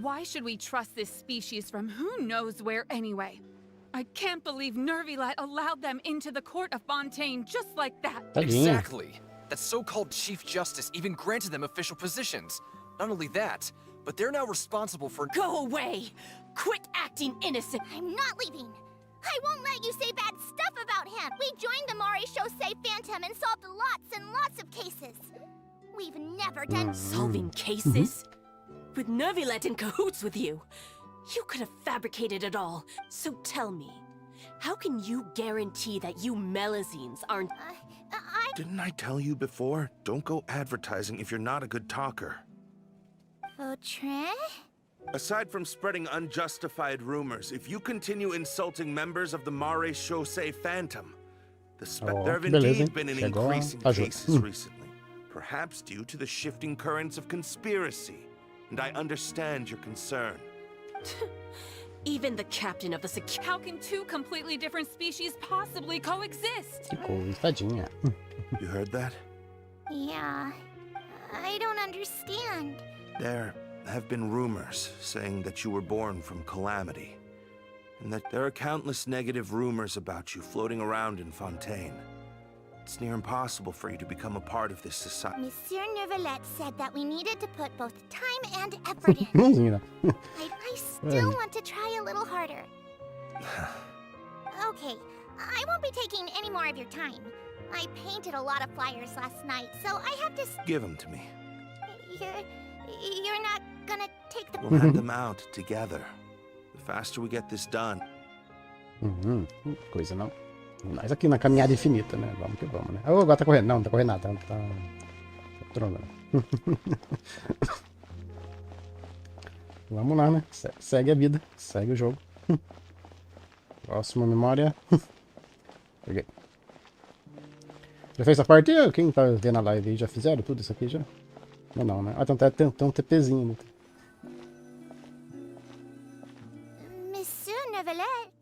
Why should we trust this species from who knows where anyway? I can't believe Nervilette allowed them into the court of Fontaine just like that. Tadinha. Exactly. that so-called Chief Justice even granted them official positions. Not only that, but they're now responsible for— Go away! Quit acting innocent! I'm not leaving. I won't let you say bad stuff about him. We joined the Maréchaussée Phantom and solved lots and lots of cases. We've never done— Solving cases? With Neuvillette in cahoots with you? You could have fabricated it all. So tell me, how can you guarantee that you Melazines aren't— Didn't I tell you before? Don't go advertising if you're not a good talker. Vautrin? Aside from spreading unjustified rumors, if you continue insulting members of the Maréchaussée Phantom, there have indeed been an increase in cases recently, perhaps due to the shifting currents of conspiracy, and I understand your concern. Even the captain of the How can two completely different species possibly coexist? Que coitadinha. You heard that? Yeah. I don't understand. There have been rumors saying that you were born from calamity, and that there are countless negative rumors about you floating around in Fontaine. It's near impossible for you to become a part of this society. Monsieur Neuvillette said that we needed to put both time and effort in. I still want to try a little harder. Okay, I won't be taking any more of your time. I painted a lot of flyers last night, so I have to— Give them to me. You're not gonna take the— We'll hand them out together. The faster we get this done. Coisa não. Nós aqui na caminhada infinita, né? Vamos que vamos, né? Oh, agora tá correndo. Não, tá correndo nada. Tá trolando. Vamos lá, né? Segue a vida. Segue o jogo. Próxima memória. Peguei. Já fez essa parte? Quem tá vendo a live aí já fizeram tudo isso aqui já? Não, né? Ah, tem um TPzinho. Né? Monsieur Neuvillette,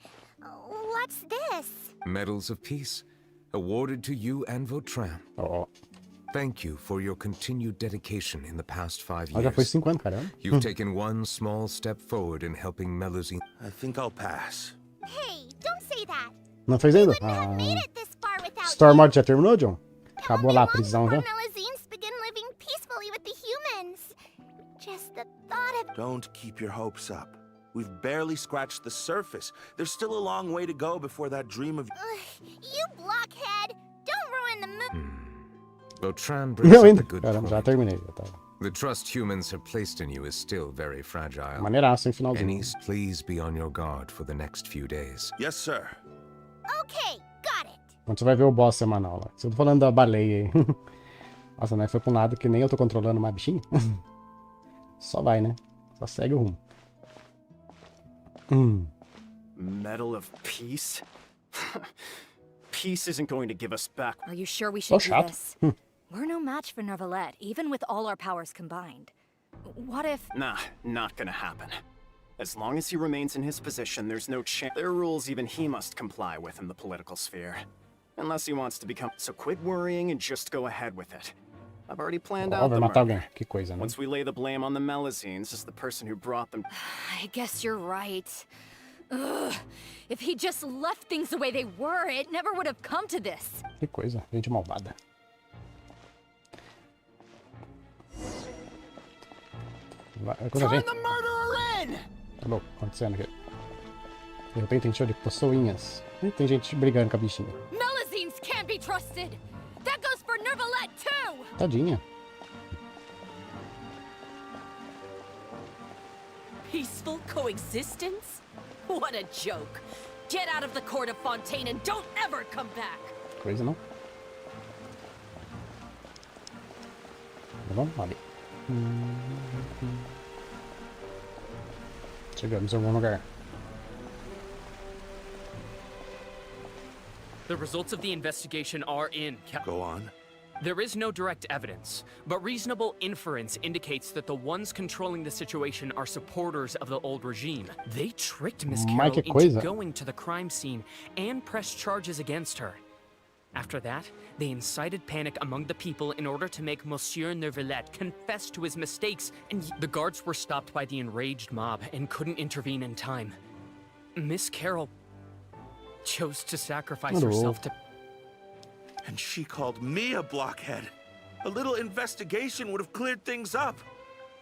what's this? Medals of Peace, awarded to you and Vautrin. Oh. Thank you for your continued dedication in the past 5 years. Já foi 5 anos, caramba. You've taken one small step forward in helping Melazine. I think I'll pass. Hey, don't say that. Não fez ainda? Have made it this far without Storm you. Mod já terminou, John? Acabou lá a prisão já? Melazines begin living peacefully with the humans. Just the thought of— Don't keep your hopes up. We've barely scratched the surface. There's still a long way to go before that dream of— You blockhead! Don't ruin the mood. Vautrin brings up a good Caramba, já point. terminei. The trust humans have placed in you is still very fragile. Maneiraço, hein, finalzinho. Ennis, please be on your guard for the next few days. Yes, sir. Okay, got it. Quando você vai ver o boss semanal lá. Você tá falando da baleia aí. Nossa, né? Foi pra um lado que nem eu tô controlando mais bichinho. Só vai, né? Só segue o rumo. Medal of Peace? Peace isn't going to give us back. Are you sure we should do shot. this? We're no match for Neuvillette, even with all our powers combined. What if— Nah, not gonna happen. As long as he remains in his position, there's no chance. There are rules even he must comply with in the political sphere. Unless he wants to become— So quit worrying and just go ahead with it. I've already planned out the matar murder. alguém. Que coisa, né? Once we lay the blame on the Melazines as the person who brought them— I guess you're right. Ugh. If he just left things the way they were, it never would have come to this. Que coisa, gente malvada. Turn the murderer in! Tá louco, acontecendo aqui. De repente tem show de pessoinhas. Ih, tem gente brigando com a bichinha. Melazines can't be trusted. That goes for Neuvillette too. Tadinha. peaceful coexistence? What a joke. Get out of the court of Fontaine and don't ever come back. Coisa não. Vamos ali. Chegamos em algum lugar. The results of the investigation are in. Go on. There is no direct evidence, but reasonable inference indicates that the ones controlling the situation are supporters of the old regime. They tricked Miss Carol into going to the crime scene and pressed charges against her. After that, they incited panic among the people in order to make Monsieur Neuvillette confess to his mistakes, and the guards were stopped by the enraged mob and couldn't intervene in time. Miss Carol chose to sacrifice herself to... And she called me a blockhead. A little investigation would have cleared things up.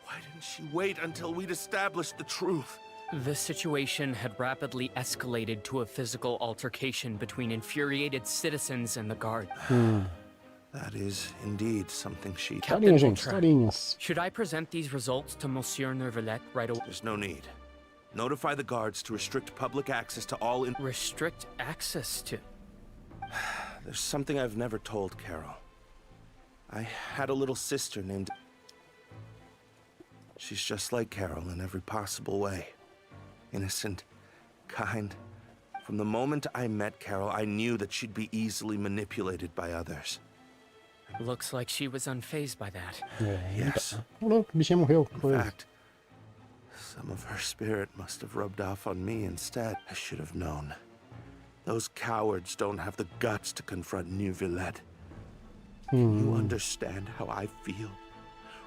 Why didn't she wait until we'd established the truth? The situation had rapidly escalated to a physical altercation between infuriated citizens and the guard. That is indeed something she... Captain Vautrin, should I present these results to Monsieur Neuvillette right away? There's no need. Notify the guards to restrict public access to all... Restrict access to... There's something I've never told Carol. I had a little sister named... She's just like Carol in every possible way. Innocent, kind. From the moment I met Carol, I knew that she'd be easily manipulated by others. Looks like she was unfazed by that. Yes. O bichinho morreu. In fact, some of her spirit must have rubbed off on me instead. I should have known. Those cowards don't have the guts to confront Neuvillette. Can you understand how I feel?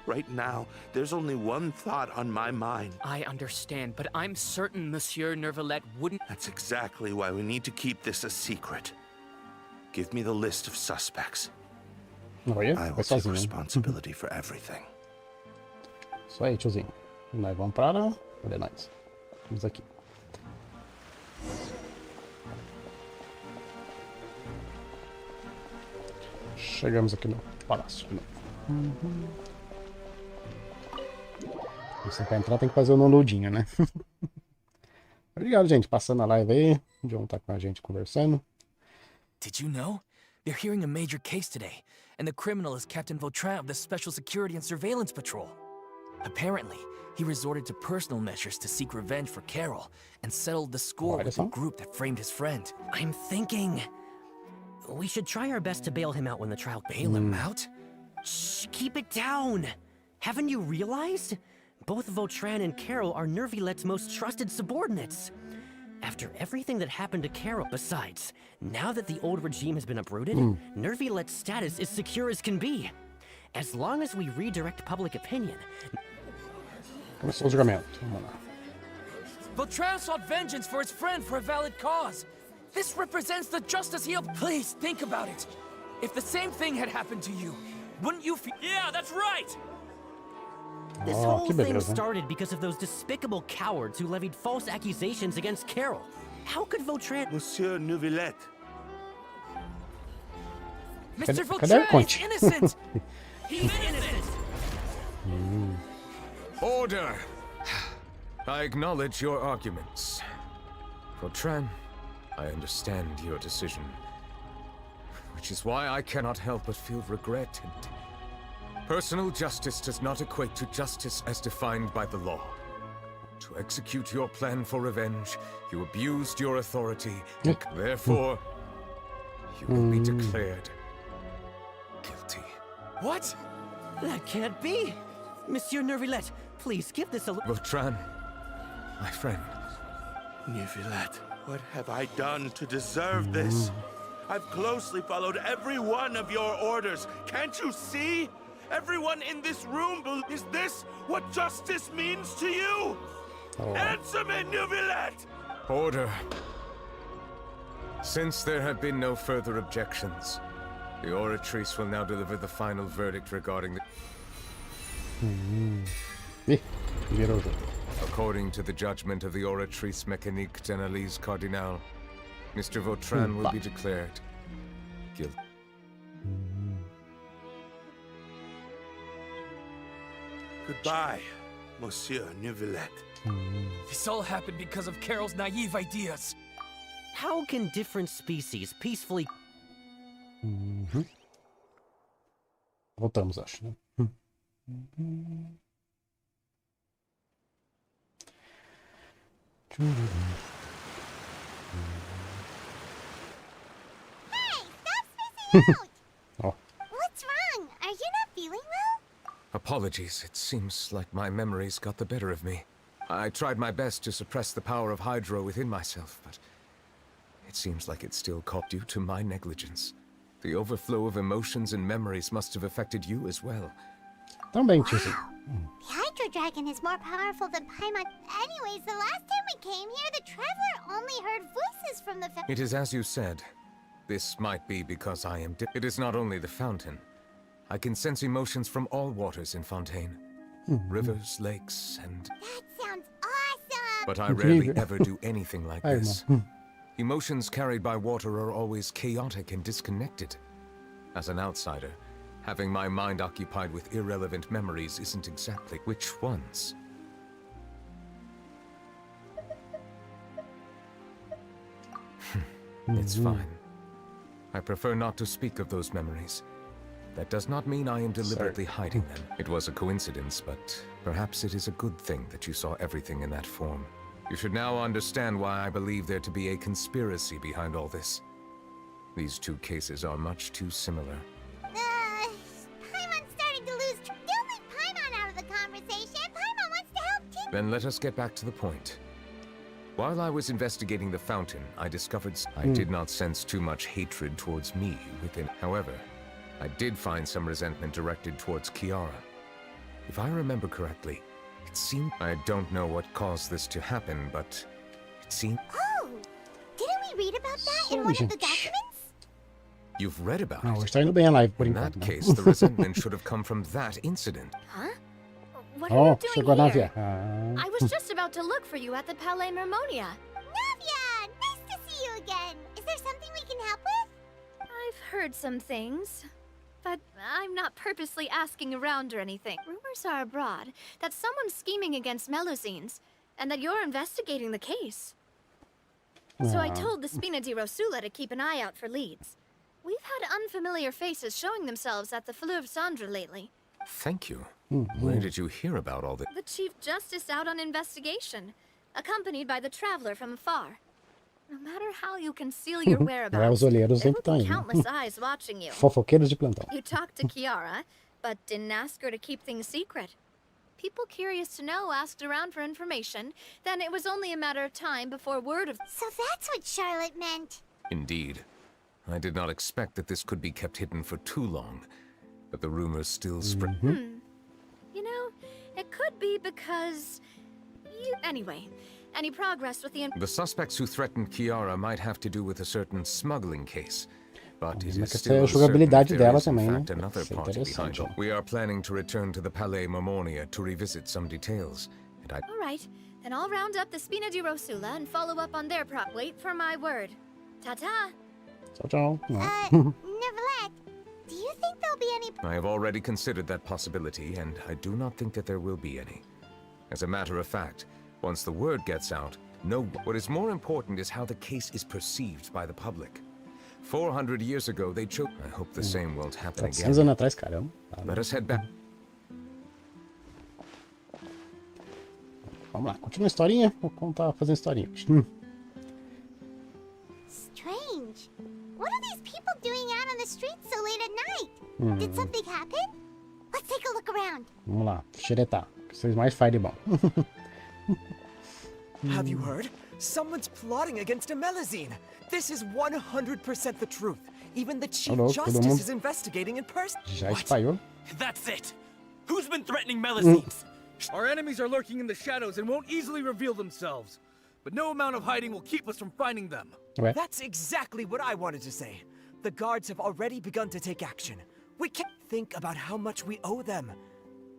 Right now, there's only one thought on my mind. I understand, but I'm certain Monsieur Neuvillette wouldn't... That's exactly why we need to keep this a secret. Give me the list of suspects. I will take responsibility for everything. Isso aí, tiozinho. Nós vamos para... Cadê nós? Vamos aqui. Chegamos aqui no palácio. Você pra entrar tem que fazer o downloadinho, né? Obrigado, gente. Passando a live aí. O John tá com a gente conversando. Did you know? They're hearing a major case today, and the criminal is Captain Vautrin of the Special Security and Surveillance Patrol. Apparently, he resorted to personal measures to seek revenge for Carol and settled the score with the group that framed his friend. I'm thinking... we should try our best to bail him out when the trial... Bail him out? Shh, keep it down! Haven't you realized? Both Vautrin and Carol are Neuvillette's most trusted subordinates. After everything that happened to Carol, besides, now that the old regime has been uprooted, Neuvillette's status is secure as can be. As long as we redirect public opinion... Começou o julgamento. Vamos lá. Vautrin sought vengeance for his friend for a valid cause. This represents the justice he... Please, think about it. If the same thing had happened to you, wouldn't you feel... Yeah, that's right! This whole thing started because of those despicable cowards who levied false accusations against Carol. How could Vautrin... Monsieur Neuvillette. Mr. Vautrin is innocent! He's innocent! Order! I acknowledge your arguments. Vautrin, I understand your decision. Which is why I cannot help but feel regret and... Personal justice does not equate to justice as defined by the law. To execute your plan for revenge, you abused your authority. Therefore, you will be declared guilty. What? That can't be! Monsieur Neuvillette, please give this a look. Vautrin, my friend. Neuvillette, what have I done to deserve this? I've closely followed every one of your orders. Can't you see? Everyone in this room, is this what justice means to you? Answer me, Neuvillette! Order. Since there have been no further objections, the Oratrice will now deliver the final verdict regarding the... According to the judgment of the Oratrice Mécanique d'Analyse Cardinal, Mr. Vautrin will be declared guilty. Goodbye, Monsieur Neuvillette. This all happened because of Carol's naive ideas. How can different species peacefully... Voltamos, acho, né? Hey, stop spacing out! Oh. What's wrong? Are you not feeling well? Apologies, it seems like my memories got the better of me. I tried my best to suppress the power of Hydro within myself, but it seems like it's still caught due to my negligence. The overflow of emotions and memories must have affected you as well. Também, tiozinho. The Hydro Dragon is more powerful than Paimon. Anyways, the last time we came here, the Traveler only heard voices from the... It is as you said. This might be because I am... It is not only the fountain. I can sense emotions from all waters in Fontaine. Rivers, lakes, and... That sounds awesome! But I rarely ever do anything like this. Emotions carried by water are always chaotic and disconnected. As an outsider, having my mind occupied with irrelevant memories isn't exactly which ones. It's fine. I prefer not to speak of those memories. That does not mean I am deliberately hiding them. It was a coincidence, but perhaps it is a good thing that you saw everything in that form. You should now understand why I believe there to be a conspiracy behind all this. These two cases are much too similar. Paimon's starting to lose. Don't leave Paimon out of the conversation. Paimon wants to help too. Then let us get back to the point. While I was investigating the fountain, I discovered I did not sense too much hatred towards me within. However, I did find some resentment directed towards Kiara. If I remember correctly, it seemed... I don't know what caused this to happen, but it seemed... Oh! Didn't we read about that in one of the documents? You've read about Não, it? está indo bem a live por In enquanto. that case, the resentment should have come from that incident. Huh? What are you doing chegou a here? Navia. I was just about to look for you at the Palais Mermonia. Navia! Nice to see you again. Is there something we can help with? I've heard some things, but I'm not purposely asking around or anything. Rumors are abroad that someone's scheming against Melusines, and that you're investigating the case. So I told the Spina di Rosula to keep an eye out for leads. We've had unfamiliar faces showing themselves at the Fleuve Cendre lately. Thank you. Where did you hear about all this? The Chief Justice out on investigation, accompanied by the Traveler from afar. No matter how you conceal your whereabouts, Os olheiros there sempre will estão be aí. countless eyes watching you. Fofoqueiros de plantão. You talked to Kiara, but didn't ask her to keep things secret. People curious to know asked around for information, then it was only a matter of time before word of... So that's what Charlotte meant. Indeed. I did not expect that this could be kept hidden for too long, but the rumors still spread. You know, it could be because... Anyway, any progress with the... The suspects who threatened Kiara might have to do with a certain smuggling case, but it is still uncertain if there is in fact another party behind it. We are planning to return to the Palais Mermonia to revisit some details, and I... Alright, then I'll round up the Spina di Rosula and follow up on their Wait for my word. Ta-ta! Ciao, ciao. Nevertheless, do you think there'll be any... I have already considered that possibility, and I do not think that there will be any. As a matter of fact, once the word gets out, what is more important is how the case is perceived by the public. 400 years ago, they chose... I hope the same won't happen again. 400 anos atrás, caramba. Let us head back. Vamos lá, continua a historinha. Vou contar, fazendo historinha. Strange. What are these people doing out on the streets so late at night? Did something happen? Let's take a look around. Vamos lá, xeretar. O que vocês mais fazem de bom. Have you heard? Someone's plotting against a Melusine. This is 100% the truth. Even the Chief Justice is investigating in person. Já espalhou. That's it. Who's been threatening Melusines? Our enemies are lurking in the shadows and won't easily reveal themselves. But no amount of hiding will keep us from finding them. That's exactly what I wanted to say. The guards have already begun to take action. We can't think about how much we owe them.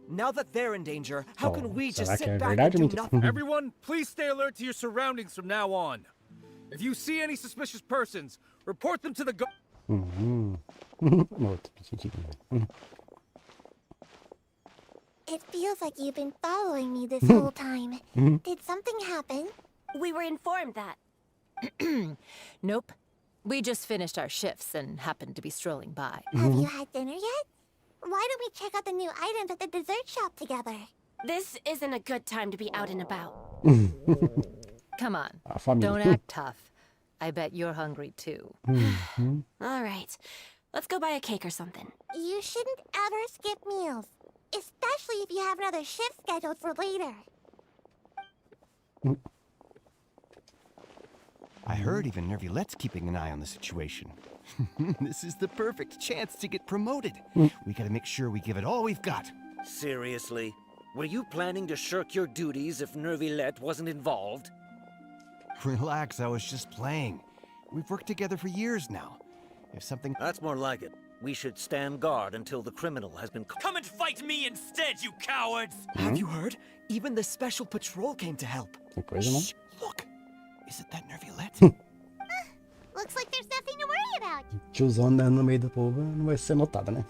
Now that they're in danger, how can we just sit back and do nothing? Everyone, please stay alert to your surroundings from now on. If you see any suspicious persons, report them to the It feels like you've been following me this whole time. Did something happen? We were informed that. Nope. We just finished our shifts and happened to be strolling by. Have you had dinner yet? Why don't we check out the new items at the dessert shop together? This isn't a good time to be out and about. Come on, don't act tough. I bet you're hungry too. All right, let's go buy a cake or something. You shouldn't ever skip meals, especially if you have another shift scheduled for later. I heard even Nervulette's keeping an eye on the situation. This is the perfect chance to get promoted. We gotta make sure we give it all we've got. Seriously? Were you planning to shirk your duties if Nervulette wasn't involved? Relax, I was just playing. We've worked together for years now. If something... That's more like it. we should stand guard until the criminal has been... Come and fight me instead, you cowards! Have you heard? Even the special patrol came to help. Shh, look! Isn't that Nervilette? Looks like there's nothing to worry about. Tiozão andando no meio do povo não vai ser notado, né?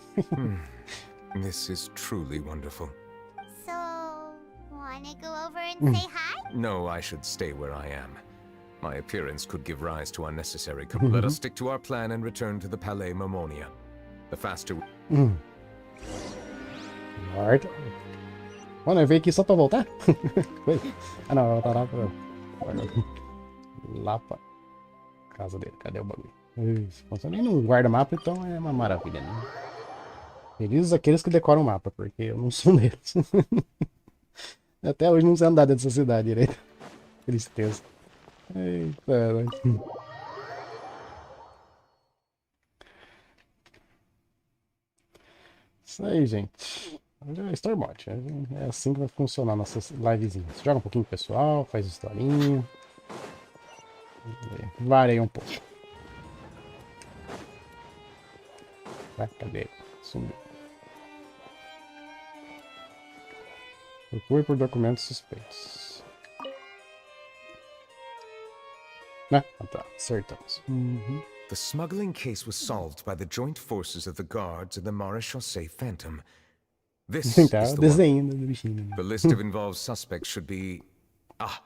This is truly wonderful. So, wanna go over and say hi? No, I should stay where I am. My appearance could give rise to unnecessary... Let us stick to our plan and return to the Palais Mermonia. The faster... Lord. Mano, eu veio aqui só pra voltar? Ah, não, eu voltar lá pra casa dele. Cadê o bagulho? Funciona nem no guarda-mapa, então é uma maravilha, né? Felizes aqueles que decoram o mapa, porque eu não sou deles. Até hoje não sei andar dentro dessa cidade direito. Tristeza. Eita, isso aí, gente. Hoje é Story Mod. É assim que vai funcionar nossas livezinhas. Joga um pouquinho pessoal, faz historinha. Vareia um pouco. Vai, cadê? Sumiu. Procure por documentos suspeitos. Né? Ah, tá. Acertamos. The smuggling case was solved by the joint forces of the guards and the Marechaussee Phantom. This is the one. The list of involved suspects should be... Ah,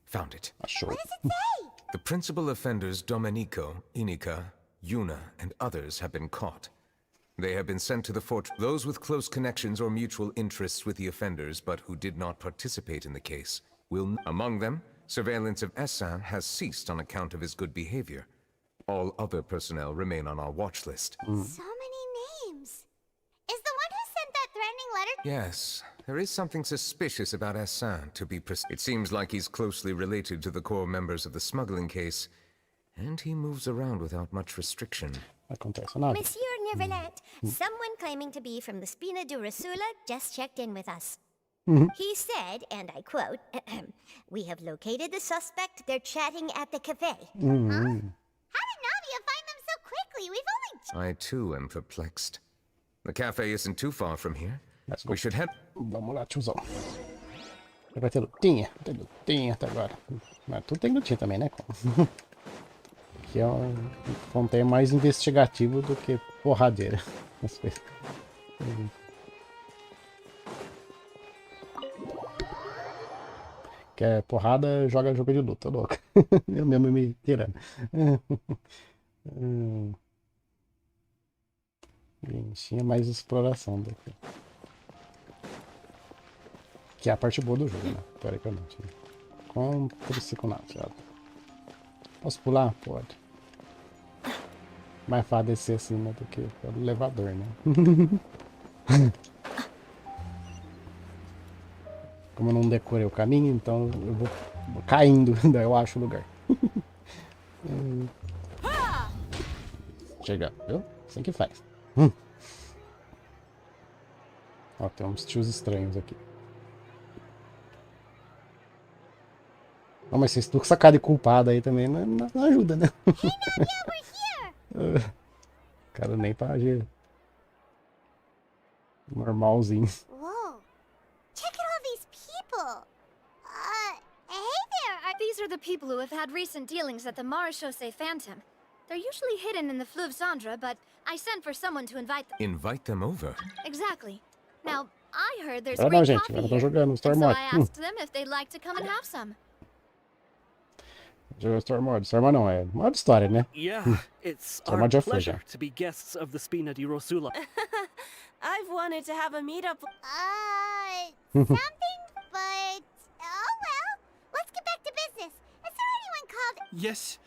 found it. What does it say? The principal offenders Domenico, Inica, Yuna, and others have been caught. They have been sent to the fortress. Those with close connections or mutual interests with the offenders, but who did not participate in the case, will... Among them, surveillance of Essin has ceased on account of his good behavior. All other personnel remain on our watch list. So many names. Is the one who sent that threatening letter? Yes, there is something suspicious about Essin, to be precise. It seems like he's closely related to the core members of the smuggling case, and he moves around without much restriction. Monsieur Nervilette, someone claiming to be from the Spina di Rosula just checked in with us. He said, and I quote, "We have located the suspect. They're chatting at the cafe." Huh? How did Nadia find them so quickly? We've only... I too am perplexed. The cafe isn't too far from here. We should head... Vamos lá, tiozão. Vai ter lutinha. Tem lutinha até agora. Mas tudo tem lutinha também, né? Que é um conteúdo mais investigativo do que porradeira. Que é porrada, joga jogo de luta, louco. Eu mesmo me tirando. Tinha mais exploração daqui. Que é a parte boa do jogo, né? Teoricamente. Contra-se com nada. Posso pular? Pode. Mais fácil descer acima do que pelo elevador, né? Como eu não decorei o caminho, então eu vou caindo, daí eu acho o lugar. Chega, viu? Assim que faz. Ó, tem uns tios estranhos aqui. Não, mas vocês estão com essa cara de culpado aí também não ajuda, né? Cara, nem pra agir. Normalzinho. Whoa. Check out all these people. Hey there. These are the people who have had recent dealings at the Marechaussee Phantom. They're usually hidden in the Fleuve Cendre, but I sent for someone to invite them. Invite them over? Exactly. Now, I heard there's great coffee here, and so I asked them if they'd like to come and have some. Story Mod. Story Mod não, é modo história, né? Yeah, it's our pleasure to be guests of the Spina di Rosula. I've wanted to have a meetup. Something, but... Oh well. Let's get back to business. Is there anyone called... Yes,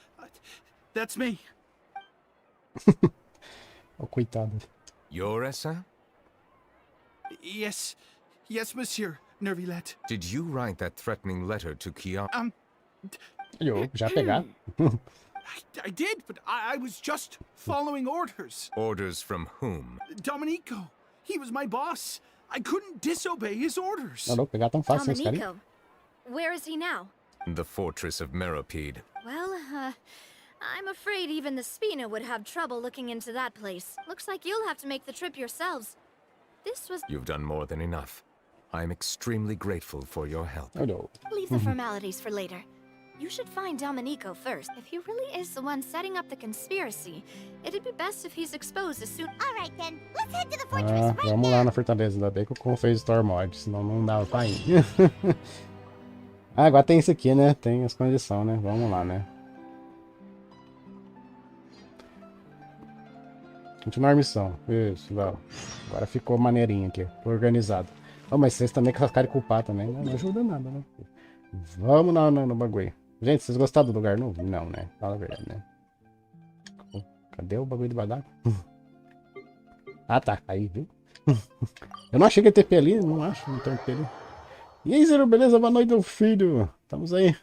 that's me. Oh, coitado. You're Essin? Yes, monsieur Nervilette. Did you write that threatening letter to Kia? Já pegar. I did, but I was just following orders. Orders from whom? Domenico. He was my boss. I couldn't disobey his orders. Não, pegar tão fácil esse cara. Where is he now? The fortress of Meropide. Well, I'm afraid even the Spina would have trouble looking into that place. Looks like you'll have to make the trip yourselves. This was... You've done more than enough. I'm extremely grateful for your help. Hello. Leave the formalities for later. You should find Domenico first. If he really is the one setting up the conspiracy, it'd be best if he's exposed as soon... Alright then, let's head to the fortress right vamos now. lá na fortaleza, ainda bem que o Kon fez Store Mod, senão não dava pra ir. Ah, agora tem isso aqui, né? Tem as condições, né? Vamos lá, né? Continuar a missão. Isso, lá. Agora ficou maneirinho aqui, organizado. Oh, mas vocês também com essa cara de culpar também, né? Não ajuda nada, né? Vamos no bagulho. Gente, vocês gostaram do lugar novo? Não, né? Fala a verdade, né? Cadê o bagulho de badar? Ah, tá. Aí, viu? Eu não achei que ia ter TP ali. Não acho, não tem TP ali. E aí, Zero, beleza? Boa noite, meu filho. Estamos aí.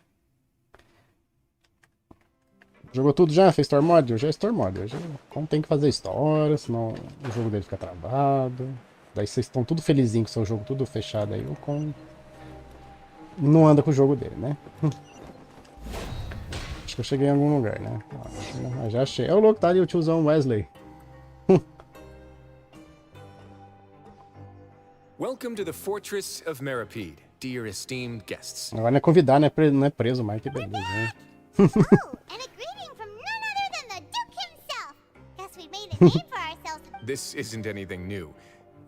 Jogou tudo já? Fez Store Mod? Eu já Store Mod. Eu já... Como tem que fazer história, senão o jogo dele fica travado. Daí vocês estão tudo felizinhos com o seu jogo tudo fechado aí. O Kon não anda com o jogo dele, né? Acho que eu cheguei em algum lugar, né? Acho, já achei. É o louco, tá ali o tiozão Wesley. Welcome to the Fortress of Meripede, dear esteemed guests. Agora não é convidar, não é preso mais, que beleza, né? Oh, and a greeting from none other than the Duke himself. Guess we made a name for ourselves. This isn't anything new.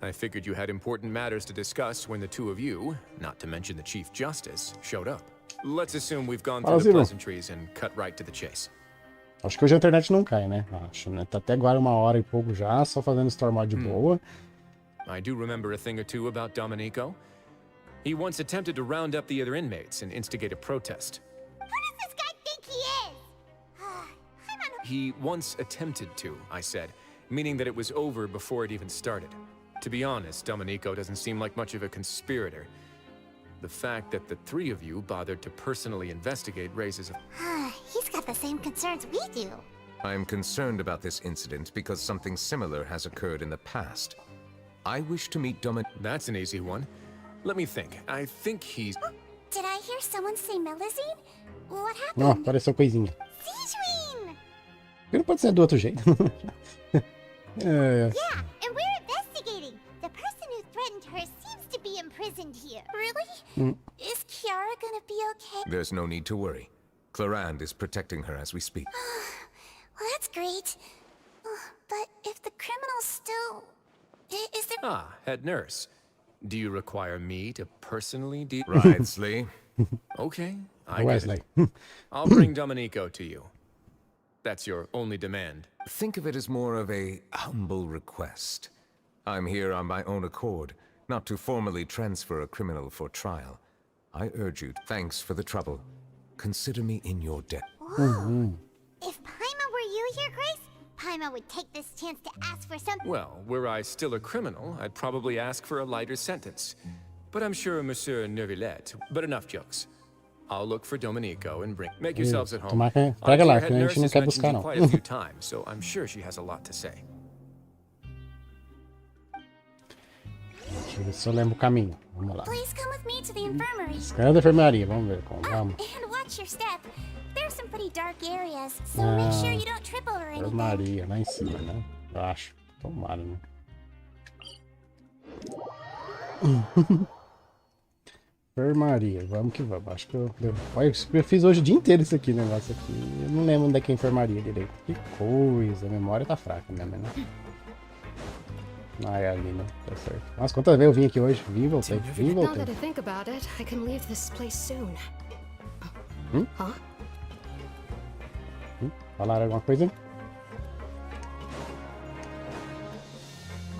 I figured you had important matters to discuss when the two of you, not to mention the Chief Justice, showed up. Let's assume we've gone through the pleasantries and cut right to the chase. Acho que hoje a internet não cai, né? Acho, né? Tá até agora 1h e pouco já, só fazendo Store Mod de boa. I do remember a thing or two about Domenico. He once attempted to round up the other inmates and instigate a protest. Who does this guy think he is? He once attempted to, I said, meaning that it was over before it even started. To be honest, Domenico doesn't seem like much of a conspirator. The fact that the three of you bothered to personally investigate raises a... He's got the same concerns we do. I'm concerned about this incident because something similar has occurred in the past. I wish to meet That's an easy one. Let me think. I think he's... Did I hear someone say Melazine? What happened? Ó, apareceu coisinha. Sidwin! Não pode ser do outro jeito. Yeah, and we're investigating. The person who threatened her seems to be imprisoned here. Really? Is Kiara gonna be okay? There's no need to worry. Clarand is protecting her as we speak. Well, that's great. But if the criminal's still... Is there... Ah, head nurse. Do you require me to personally deal... Wrightsley. Okay, I get it. I'll bring Domenico to you. That's your only demand. Think of it as more of a humble request. I'm here on my own accord, not to formally transfer a criminal for trial. I urge you, thanks for the trouble. Consider me in your debt. Whoa. If Paimon were you here, Grace, Paimon would take this chance to ask for something. Well, were I still a criminal, I'd probably ask for a lighter sentence. But I'm sure Monsieur Neuvillette... But enough jokes. I'll look for Domenico and bring... Make yourselves at home. Pega lá, Our que a gente não quer buscar, não. quite a few times, so I'm sure she has a lot to say. Deixa eu ver se eu lembro o caminho. Vamos lá. Please come with me to the infirmary. Escada da enfermaria, vamos ver como. Vamos. And watch your step. There's some pretty dark areas, so make sure you don't trip over anything. Enfermaria, lá em cima, né? Acho. Tomara, né? Enfermaria, vamos que vamos. Acho que eu fiz hoje o dia inteiro isso aqui, negócio aqui. Eu não lembro onde é que é a enfermaria direito. Que coisa, a memória tá fraca mesmo, né? Ah, é ali, né? Tá certo. Nossa, quantas vezes eu vim aqui hoje? Vim e voltei. Vim e voltei. Falaram alguma coisa?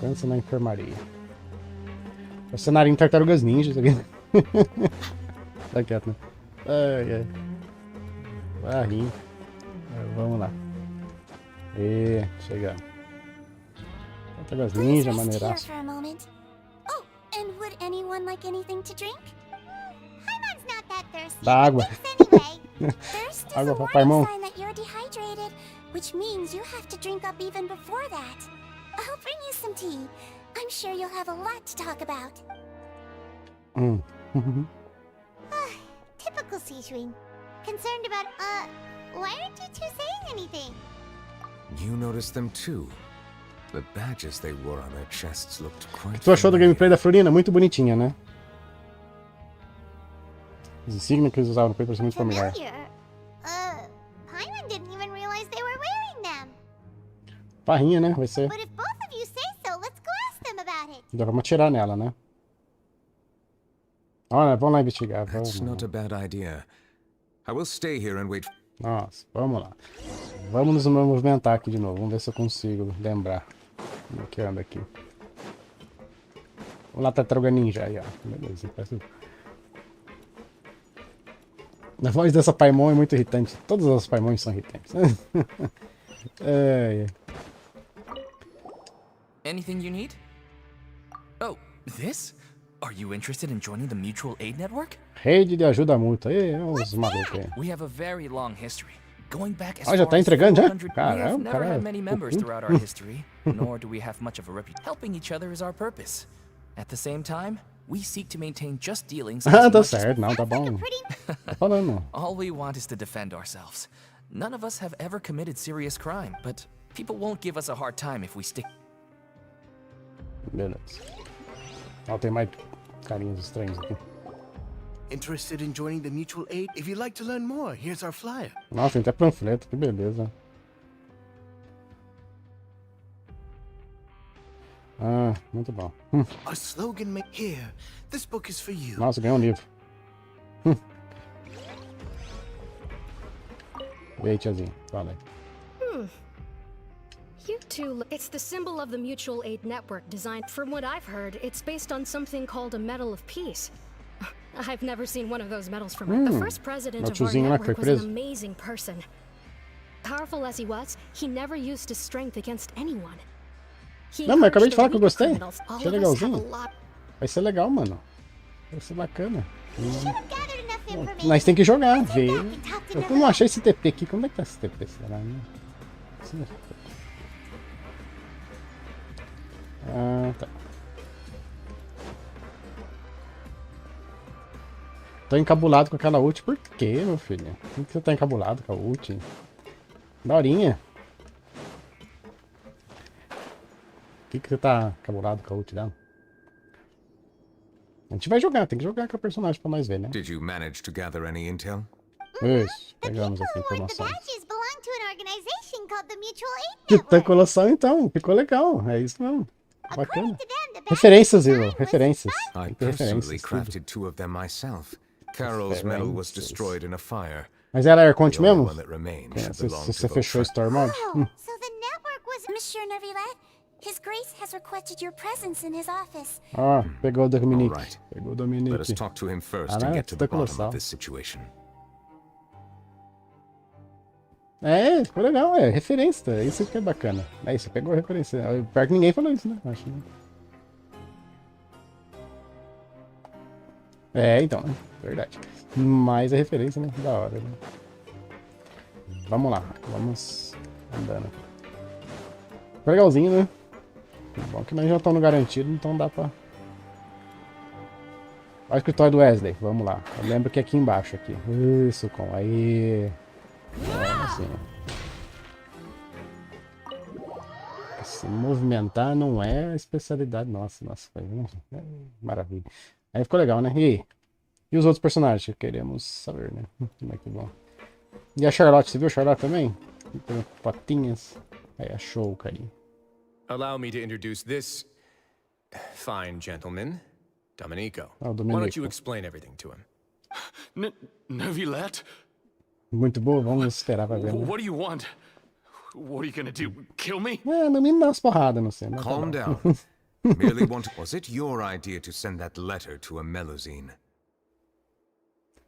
Cansa na enfermaria. É o cenário em Tartarugas Ninjas aqui. Tá quieto, né? Ai, ai. Barrinho. Vamos lá. E chegamos. Tartarugas Ninja, maneiraço. Oh, and would anyone like anything to drink? Paimon's not that thirsty. Dá água. Thirst is a warning sign that you're dehydrated, which means you have to drink up even before that. I'll bring you some tea. I'm sure you'll have a lot to talk about. Hum. Typical Sejuin. Concerned about, Why aren't you two saying anything? You noticed them too. The badges they wore on their chests looked quite. O que tu achou do gameplay da Florina? Muito bonitinha, né? Os insígnios que eles usavam no paper são muito familiar. Paimon didn't even realize they were wearing them. Parrinha, né? Vai ser. But if both of you say so, let's go ask them about it. Já vamos atirar nela, né? Olha, vamos lá investigar. That's not a bad idea. I will stay here and wait. Nossa, vamos lá. Vamos nos movimentar aqui de novo. Vamos ver se eu consigo lembrar. Como é que anda aqui? Vamos lá, Tartaruga Ninja aí, ó. Beleza, parece... A voz dessa Paimon é muito irritante. Todas as Paimons são irritantes. Anything you need? Oh, this? Are you interested in joining the mutual aid network? Rede de ajuda mútua. Os malucos aí. We have a very long history. Going back as já tá entregando já? Caramba, we have never had many members throughout our history, nor do we have much of a reputation. Helping each other is our purpose. At the same time, we seek to maintain just dealings. Tá certo, não, tá bom. Tá falando. All we want is to defend ourselves. None of us have ever committed serious crime, but people won't give us a hard time if we stick. Beleza. Ó, tem mais carinhos estranhos aqui. Interested in joining the mutual aid? If you'd like to learn more, here's our flyer. Nossa, tem até panfleto, que beleza. Ah, muito bom. Our slogan here. This book is for you. Nossa, ganhei um livro. E aí, tiazinho, fala aí. You two, it's the symbol of the mutual aid network designed. From what I've heard, it's based on something called a Medal of Peace. I've never seen one of those medals from the first president of our network was an amazing person. Powerful as he was, he never used his strength against anyone. Não, mas eu acabei de falar que eu gostei. Achei legalzinho. Vai ser legal, mano. Vai ser bacana. Nós tem que jogar, ver. Eu não achei esse TP aqui. Como é que tá esse TP? Será, né? Ah, tá. Tô encabulado com aquela ult. Por quê, meu filho? Por que você tá encabulado com a ult? Daorinha. Por que você tá encabulado com a ult dela? A gente vai jogar, tem que jogar com a personagem pra nós ver, né? Did you manage to gather any intel? Isso, pegamos aqui informações. Que tricolação, então, ficou legal, é isso mesmo. Bacana. Referências, Vivo, referências. I personally crafted two of them myself. Carol's medal was destroyed in a fire. Mas ela era Conte mesmo? Você fechou o Store Mod? So the network was Monsieur Neuvillette. His Grace has requested your presence in his office. Ah, pegou o Dominique. Pegou o Dominique. Let us talk to him first and get to the bottom of this situation. É, ficou legal, é referência, isso que é bacana. Aí você pegou a referência. Pior que ninguém falou isso, né? Acho, né? É, então, né? Verdade. Mas a referência, né? Da hora, né? Vamos lá, vamos andando. Ficou legalzinho, né? Bom que nós já estamos no garantido, então dá pra... Olha o escritório do Wesley, vamos lá. Eu lembro que é aqui embaixo, aqui. Isso, com aí... Assim. Se movimentar não é a especialidade nossa. Nossa, foi maravilha. Aí ficou legal, né? E aí? E os outros personagens que queremos saber, né? Como é que vão? E a Charlotte, você viu a Charlotte também? Tem patinhas. Aí achou o carinho. Allow me to introduce this fine gentleman, Domenico. Oh, Domenico. Why don't you explain everything to him? Neuvillette? Muito boa, vamos esperar pra ver. Né? What do you want? What are you gonna do? Kill me? É, no mínimo dá umas porradas, não sei. Calm down. Merely was it your idea to send that letter to a Melusine?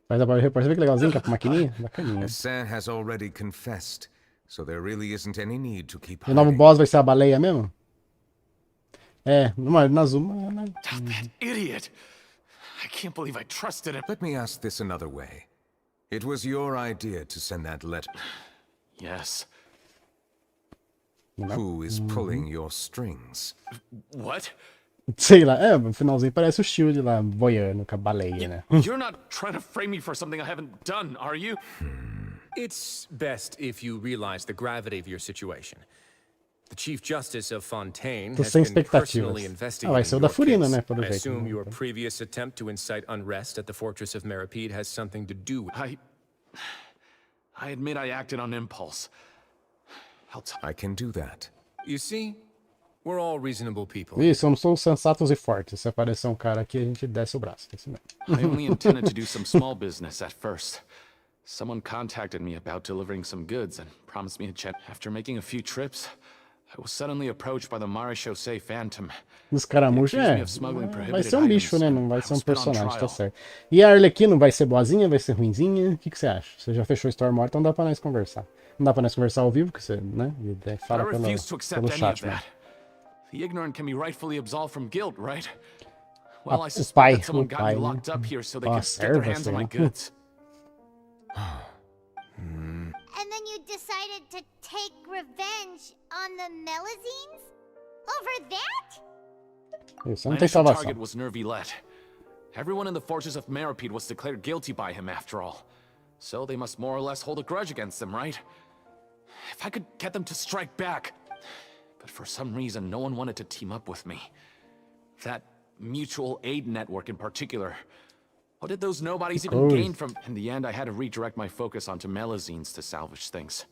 Mas a repórter vê que legalzinho com a maquininha? Bacaninha. Sam has already confessed, so there really isn't any need to keep hiding. O novo boss vai ser a baleia mesmo? É, na Zuma... That idiot! I can't believe I trusted him. Let me ask this another way. It was your idea to send that letter. Yes. Who is pulling your strings? What? Sei lá, no finalzinho parece o Shield lá, boiando com a baleia, né? You're not trying to frame me for something I haven't done, are you? It's best if you realize the gravity of your situation. The Chief Justice of Fontaine has been personally investigating your case. I assume your previous attempt to incite unrest at the Fortress of Meripede has something to do with... I admit I acted on impulse. I can do that. You see, we're all reasonable people. Isso, somos sensatos e fortes. Se aparecer cara aqui, a gente desce o braço. I only intended to do some small business at first. Someone contacted me about delivering some goods and promised me a check. After making a few trips, I was suddenly approached by the Mare Chaussee Phantom. Os caramujos, vai ser bicho, né? Não vai ser personagem, tá certo. E a Arlequino vai ser boazinha, vai ser ruinzinha? O que você acha? Você já fechou o Store Morta, então dá pra nós conversar. Não dá pra nós conversar ao vivo, porque você, né? Fala pelo chat, né? The ignorant can be rightfully absolved from guilt, right? Well, I suspect that someone got me locked up here so they could get their hands on my goods. And then you decided to take revenge on the Melazines? Over that? Isso, não tem salvação. Target was Nervilet. Everyone in the Fortress of Meripede was declared guilty by him after all. So they must more or less hold a grudge against them, right? If I could get them to strike back. But for some reason, no one wanted to team up with me. That mutual aid network in particular. What did those nobodies even gain from... In the end, I had to redirect my focus onto Melazines to salvage things.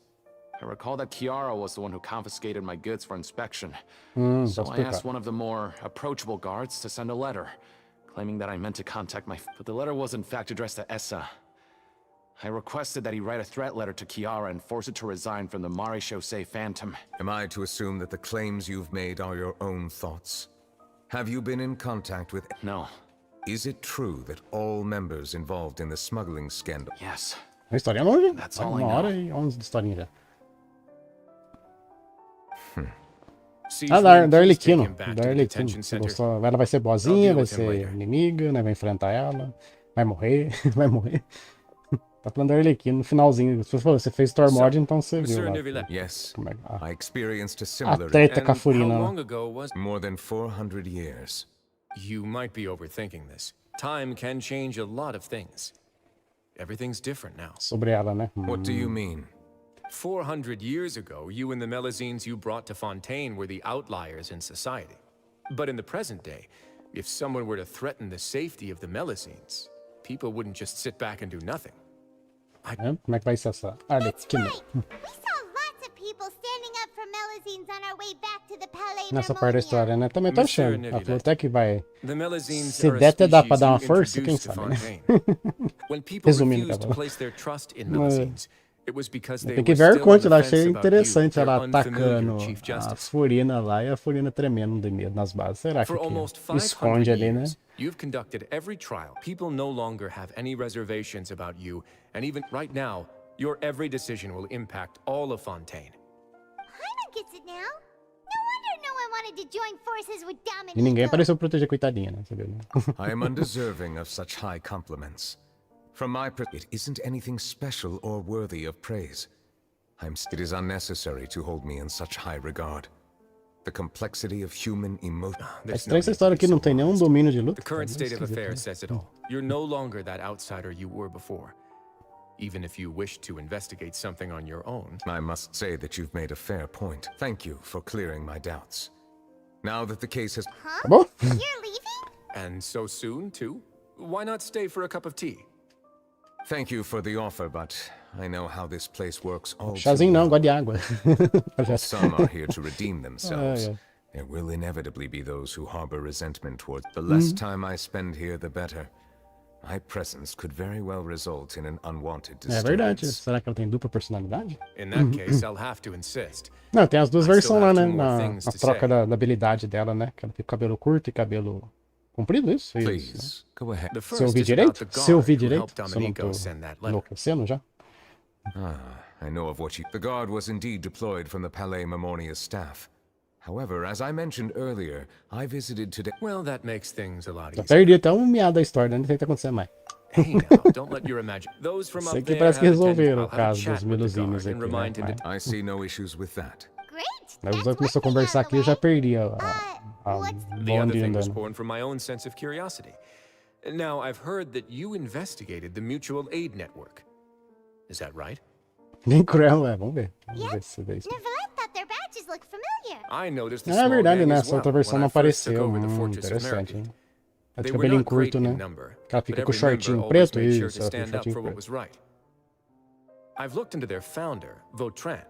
I recall that Kiara was the one who confiscated my goods for inspection. So I asked one of the more approachable guards to send a letter, claiming that I meant to contact my... But the letter was in fact addressed to Essa. I requested that he write a threat letter to Kiara and force it to resign from the Mare Chaussee Phantom. Am I to assume that the claims you've made are your own thoughts? Have you been in contact with... No. Is it true that all members involved in the smuggling scandal... Yes. A história é longa. That's all I know. 1 hora e 11 de historinha já. Da Arlequino. Você gostou? Ela vai ser boazinha, vai ser inimiga, né? Vai enfrentar ela. Vai morrer. Vai morrer. Tá falando da Arlequino no finalzinho. Você fez Storm Mod, então você viu lá. Yes, I experienced a A similar... treta com a Furina. How long ago was... More than 400 years. You might be overthinking this. Time can change a lot of things. Everything's different now. Sobre ela, né? What do you mean? 400 years ago, you and the Melazines you brought to Fontaine were the outliers in society. But in the present day, if someone were to threaten the safety of the Melazines, people wouldn't just sit back and do nothing. Como é que vai ser essa Arlequino? Nessa parte da história, né? Também tô achando. A Flor até que vai... Se der até dá pra dar uma força, quem sabe, né? Resumindo, tá bom? Tem que ver o conto lá, achei interessante ela atacando a Furina lá e a Furina tremendo de medo nas bases. Será que esconde ali, né? You've conducted every trial. People no longer have any reservations about you, and even right now, your every decision will impact all of Fontaine. Paimon gets it now. No wonder no one wanted to join forces with Dominico. E ninguém pareceu proteger coitadinha, né? Você viu, né? I am undeserving of such high compliments. From my perspective, it isn't anything special or worthy of praise. It is unnecessary to hold me in such high regard. The complexity of human emotion. Essa história aqui não tem nenhum domínio de luta. The current state of affairs says it all. You're no longer that outsider you were before. Even if you wish to investigate something on your own. I must say that you've made a fair point. Thank you for clearing my doubts. Now that the case has... Huh? You're leaving? And so soon, too? Why not stay for a cup of tea? Thank you for the offer, but I know how this place works all Chazinho não, gosto de água. Some are here to redeem themselves. There will inevitably be those who harbor resentment towards... The less time I spend here, the better. My presence could very well result in an unwanted disturbance. É verdade. Será que ela tem dupla personalidade? In that case, I'll have to insist. Não, tem as duas versões lá, né? Na troca da habilidade dela, né? Que ela tem cabelo curto e cabelo comprido, isso? Please, go ahead. Se eu ouvi direito? Se eu ouvi direito? Se eu não tô enlouquecendo já? I know of what you... The guard was indeed deployed from the Palais Mamonia's staff. However, as I mentioned earlier, I visited today... Well, that makes things a lot easier. Já perdi até um meado da história, né? Não sei o que tá acontecendo mais. Hey now, don't let your imagination... Those from up there parece que resolveram o caso dos meluzinhos aqui, né? I see no issues with that. Aí o Zé começou a conversar aqui e eu já perdi a The other thing was born from my own sense of curiosity. Now, I've heard that you investigated the mutual aid network. Is that right? Bem cruel, vamos ver. Vamos ver se vê isso. É verdade, né? Essa outra versão não apareceu. Interessante, hein? É de cabelinho curto, né? Ela fica com o shortinho preto, isso, ela fica com o shortinho preto. I've looked into their founder, Vautrin,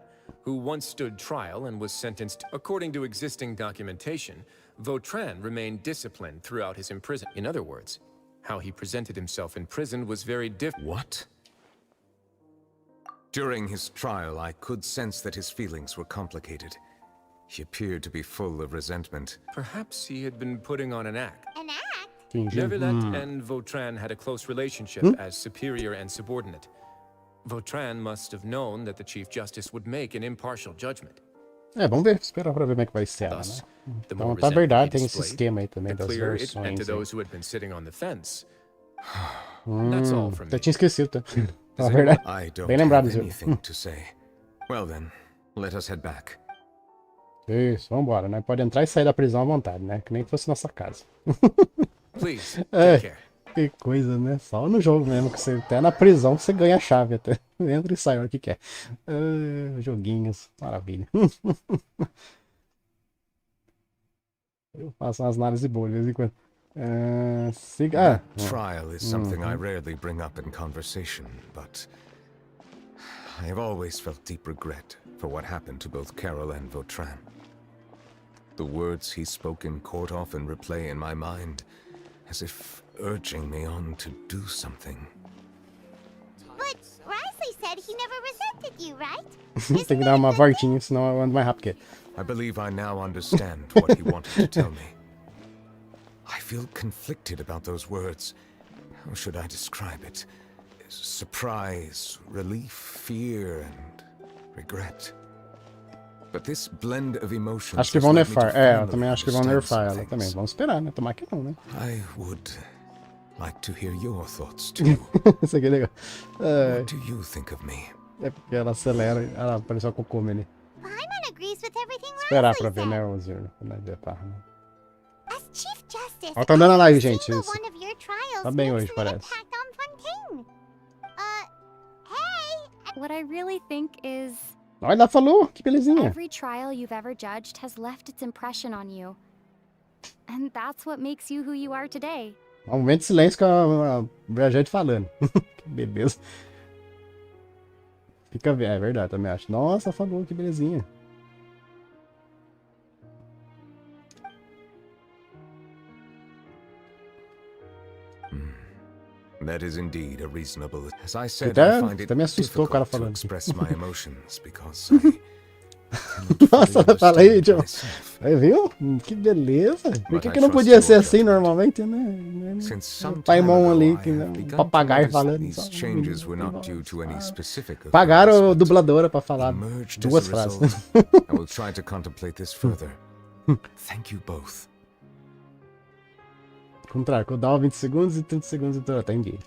who once stood trial and was sentenced. According to existing documentation, Vautrin remained disciplined throughout his imprisonment. In other words, how he presented himself in prison was very different. What? During his trial, I could sense that his feelings were complicated. He appeared to be full of resentment. Perhaps he had been putting on an act. An act? Neuvillette and Vautrin had a close relationship as superior and subordinate. Vautrin must have known that the Chief Justice would make an impartial judgment. Vamos ver, esperar pra ver como é que vai ser ela, né? Então, tá verdade, tem esse esquema aí também das versões. Eu tinha esquecido, tá? Na verdade, bem lembrado disso. Well then, let us head back. Isso, vambora, né? Pode entrar e sair da prisão à vontade, né? Que nem fosse nossa casa. Please, take care. Que coisa, né? Só no jogo mesmo, que você até na prisão você ganha a chave até. Entra e sai, olha o que quer. Joguinhos, maravilha. Eu faço umas análises boas de vez em quando. Trial is something I rarely bring up in conversation, but I have always felt deep regret for what happened to both Carol and Vautrin. The words he spoke in court often replay in my mind, as if urging me on to do something. But Risley said he never resented you, right? Tem que dar uma voltinha, senão eu ando mais rápido que ele. I believe I now understand what he wanted to tell me. I feel conflicted about those words. How should I describe it? Surprise, relief, fear, and regret. But this blend of emotions. Acho que vão nerfar. Eu também acho que vão nerfar ela também. Vamos esperar, né? Tomar que não, né? I would like to hear your thoughts too. Isso aqui é legal. What do you think of me? É porque ela acelera, ela apareceu com o cocô ali. Paimon agrees with everything Esperar pra ver, né, o Zero? As Chief Justice, Ó, tá andando a live, gente. Isso. Tá bem hoje, parece. Hey, what I really think is Olha, ela falou, que belezinha. every trial you've ever judged has left its impression on you. And that's what makes you who you are today. Um momento de silêncio com a viajante falando. Que beleza. Fica vendo, é verdade, também acho. Nossa, falou, que belezinha. That is indeed a reasonable. As I said, I find it difficult to express my emotions because Nossa, ela fala aí, John. Aí, viu? Que beleza. Por que não podia ser assim normalmente, né? Paimon ali, um papagaio falando. Pagaram a dubladora pra falar duas frases. I will try to contemplate this further. Thank you both. Contrário, eu dava 20 segundos e 30 segundos então tá em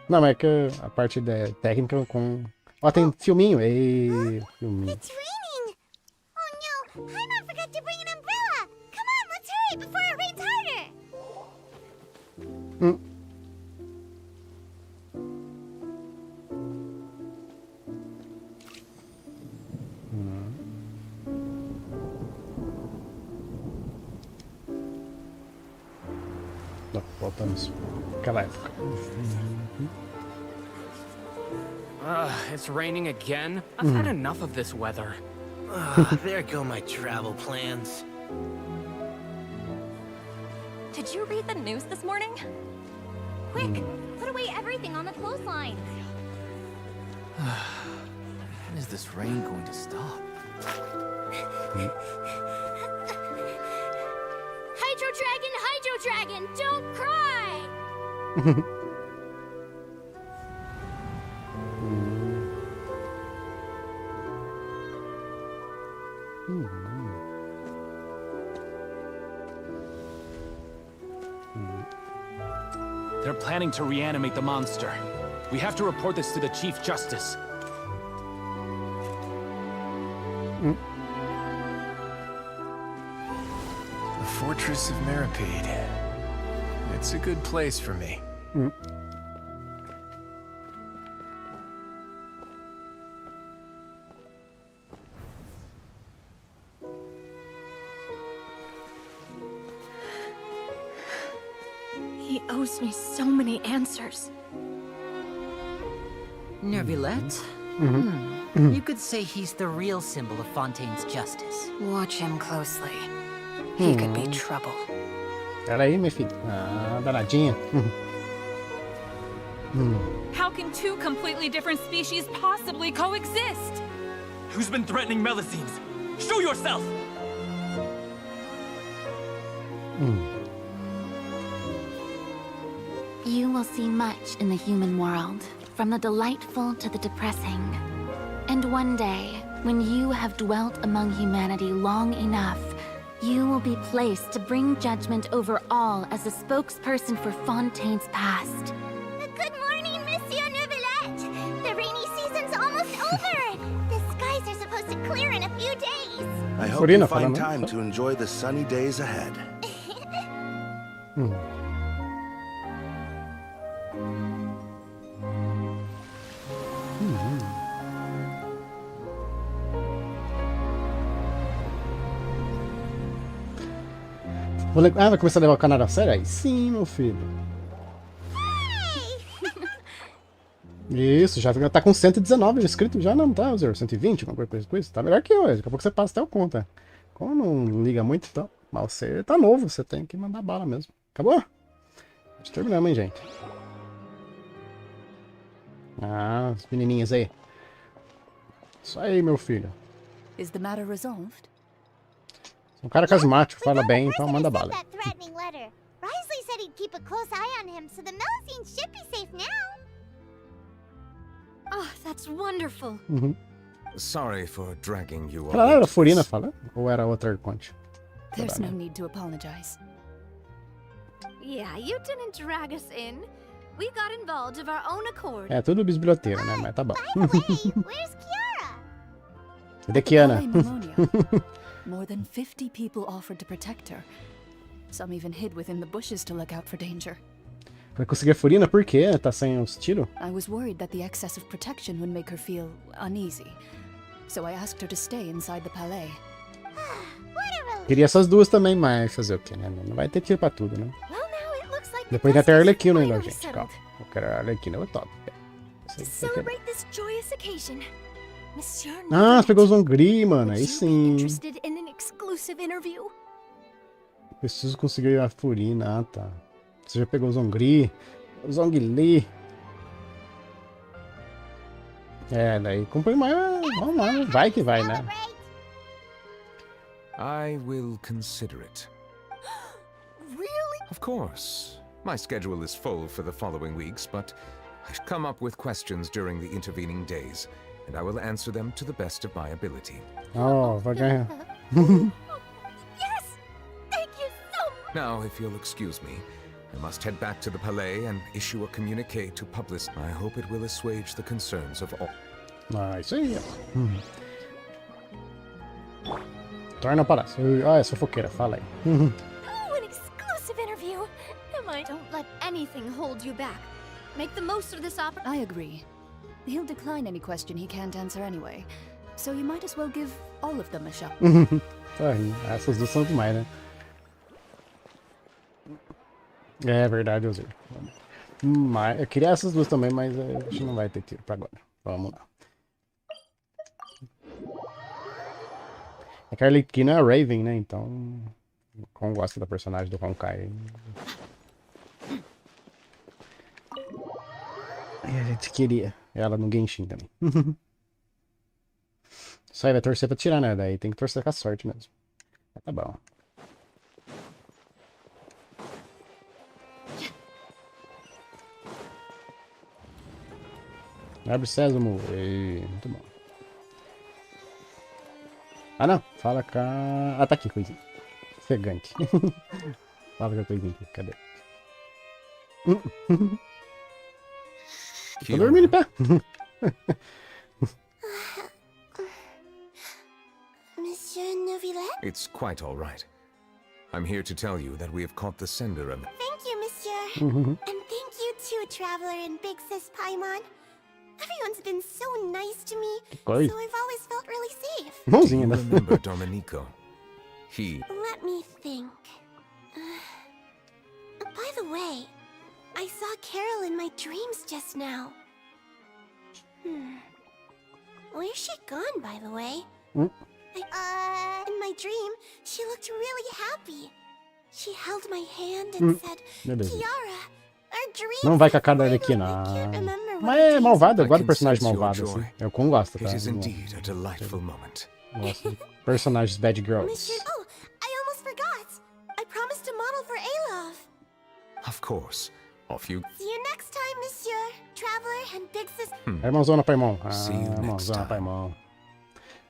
Não, mas é que a parte da técnica com. Ó, tem filminho. Ei, filminho. It's raining. Oh no, Paimon forgot to bring an umbrella. Come on, let's hurry before it rains harder. Voltamos aquela época. It's raining again? I've had enough of this weather. There go my travel plans. Did you read the news this morning? Quick, put away everything on the clothesline. When is this rain going to stop? Hydro Dragon, don't cry! They're planning to reanimate the monster. We have to report this to the Chief Justice. The Fortress of Meripede. It's a good place for me. owes me so many answers. Neuvillette? You could say he's the real symbol of Fontaine's justice. Watch him closely. He could be trouble. Pera aí, minha filha. Ah, danadinha. How can two completely different species possibly coexist? Who's been threatening Melusines? Show yourself! You will see much in the human world, from the delightful to the depressing. And one day, when you have dwelt among humanity long enough, you will be placed to bring judgment over all as a spokesperson for Fontaine's past. Good morning, Monsieur Neuvillette! The rainy season's almost over! The skies are supposed to clear in a few days! I hope you find time to enjoy the sunny days ahead. Vai começar a levar o canal a sério? Aí sim, meu filho. Isso, já tá com 119 inscritos já, não tá, 120, alguma coisa com isso. Tá melhor que eu, daqui a pouco você passa até o conta. Como não liga muito, então, mas você tá novo, você tem que mandar bala mesmo. Acabou? Nós terminamos, hein, gente. Ah, as menininhas aí. Isso aí, meu filho. Is the matter resolved? Um cara carismático, fala bem, então manda bala. Risley said he'd keep a close eye on him, so the Melusines should be safe now. Oh, that's wonderful. Sorry for dragging you Ela era a Furina falando? Ou era outra Arconte? There's no need to apologize. Yeah, you didn't drag us in. We got involved of our own accord. É tudo bisbilhoteiro, né? Mas tá bom. Where's Kiara? Cadê Kiana? More than 50 people offered to protect her. Some even hid within the bushes to look out for danger. Vai conseguir a Furina por quê? Tá sem os tiros? I was worried that the excess of protection would make her feel uneasy. So I asked her to stay inside the palais. Queria essas duas também, mas fazer o quê, né? Não vai ter tiro pra tudo, né? Depois ainda tem a Arlequina ainda, gente. Calma. Eu quero a Arlequina, eu topo. Ah, você pegou o Zongri, mano. Aí sim. Preciso conseguir a Furina. Ah, tá. Você já pegou o Zongri. O Zongli. É, daí cumpre mais. Vamos lá, vai que vai, né? I will consider it. Really? Of course. My schedule is full for the following weeks, but I've come up with questions during the intervening days, and I will answer them to the best of my ability. Oh, vai ganhar. Yes! Thank you so much! Now, if you'll excuse me, I must head back to the Palais and issue a communique to publish. I hope it will assuage the concerns of all. Ah, isso aí. Torna o palácio. Ah, é fofoqueira, fala aí. Oh, an exclusive interview! Don't let anything hold you back. Make the most of this opportunity. I agree. He'll decline any question he can't answer anyway. So you might as well give all of them a shot. Tá rindo. Essas duas são demais, né? É verdade, eu sei. Mas eu queria essas duas também, mas a gente não vai ter tiro pra agora. Vamos lá. É que a Arlequina é a Raven, né? Então, como gosta da personagem do Honkai. E a gente queria ela no Genshin também. Isso aí vai torcer pra tirar, né? Daí tem que torcer com a sorte mesmo. Mas tá bom. Abre Sésamo. Muito bom. Ah, não. Fala com a... Ah, tá aqui, coisinha. Ofegante. Fala com a coisinha aqui. Cadê? Tô dormindo em pé. Monsieur Neuvillette? It's quite all right. I'm here to tell you that we have caught the sender of... Thank you, monsieur. And thank you too, Traveler and Big Sis Paimon. Everyone's been so nice to me, so I've always felt really safe. Do you remember Domenico? Let me think. By the way, I saw Carol in my dreams just now. Where's she gone, by the way? In my dream, she looked really happy. She held my hand and said, Kiara, our dreams. Não vai com a cara da Arlequina. Mas é malvado, eu gosto de personagem malvado, assim. Eu gosto, tá? It is indeed a delightful moment. Gosto de personagens bad girls. Oh, I almost forgot. I promised to model for Alov. Of course. Off you. See you next time, Monsieur, Traveler and Big Sis. Irmãozona pra irmão. Irmãozona pra irmão.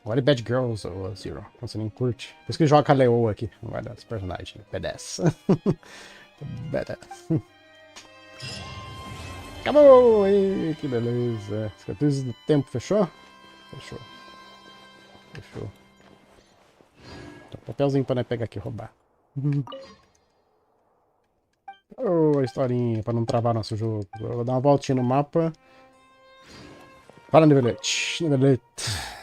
Agora é Bad Girls ou Zero. Você nem curte. Por isso que joga a Leo aqui. Não vai dar esse personagem. Badass. Badass. Acabou! Ei, que beleza. Cicatrizes do tempo, fechou? Fechou. Fechou. Então, papelzinho pra nós pegar aqui e roubar. Oh, a historinha, pra não travar nosso jogo. Vou dar uma voltinha no mapa. Para nivelete. Nivelete.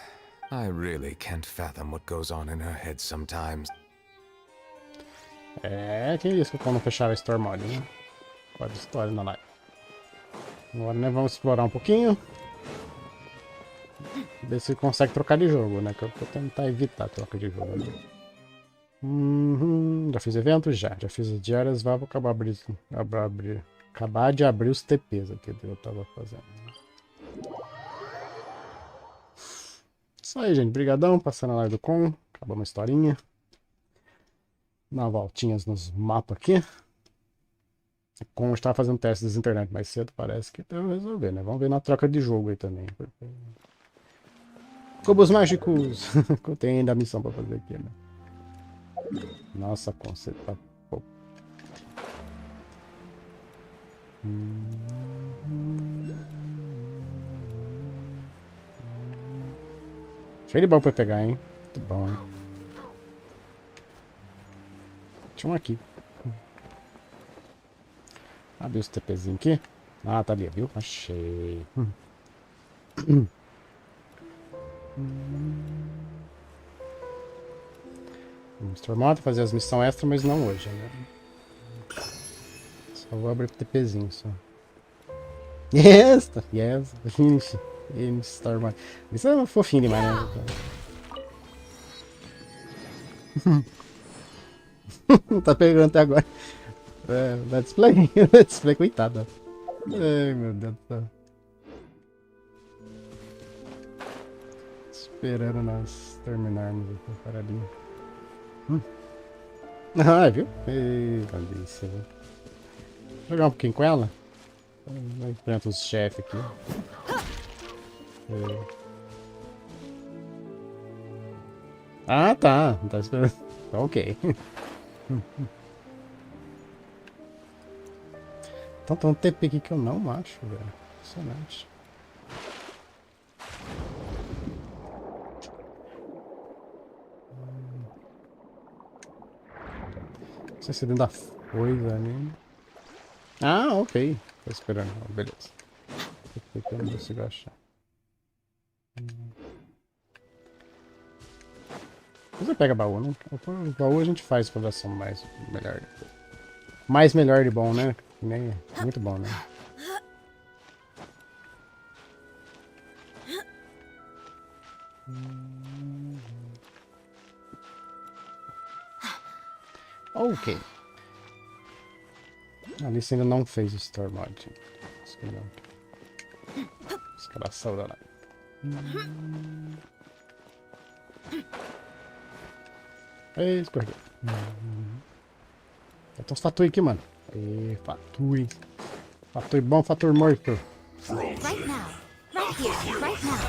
I really can't fathom what goes on in her head sometimes. É, quem disse que o KONA fechava a Store Mod, né? Pode história na live. Agora, né, vamos explorar um pouquinho. Ver se consegue trocar de jogo, né? Que eu vou tentar evitar a troca de jogo. Né? Já fiz eventos? Já fiz as diárias. Vou acabar de abrir os TPs aqui que eu tava fazendo. Isso aí, gente. Brigadão. Passando a live do KON. Acabou uma historinha. Dá uma voltinhas nos mapas aqui. O KON estava fazendo testes das internet mais cedo. Parece que deu resolver, né? Vamos ver na troca de jogo aí também. Cubos mágicos. Tem ainda a missão pra fazer aqui, né? Nossa, conceito tá pouco. Cheio de bom pra pegar, hein? Muito bom, hein? Tinha um aqui. Abre os TPzinho aqui. Ah, tá ali, viu? Achei. Mr. Moto fazer as missões extras, mas não hoje, né? Só vou abrir o TPzinho só. Yes! Yes! Finish! Star Rail. Isso é fofinho demais, né? Tá pegando até agora. Let's play. Let's play, coitada. Ai, meu Deus do céu. Esperando nós terminarmos aqui a paradinha. Ah, viu? Ei, delícia, viu? Vou jogar um pouquinho com ela. Enfrenta os chefes aqui. Ah, tá. Tá esperando. Ok. Então tem um TP aqui que eu não acho, velho. Impressionante. Não sei se é dentro da coisa ali. Ah, ok. Tô esperando. Beleza. Eu não consigo achar. Você pega baú, né? O baú a gente faz pra versão mais melhor. Mais melhor de bom, né? Muito bom, né? Ok. A Alice ainda não fez o Store Mod. Escalação da live. Escorreguei. Tem uns fatui aqui, mano. Fatui. Fatui bom, fator morto. Right now. Right here. Right now.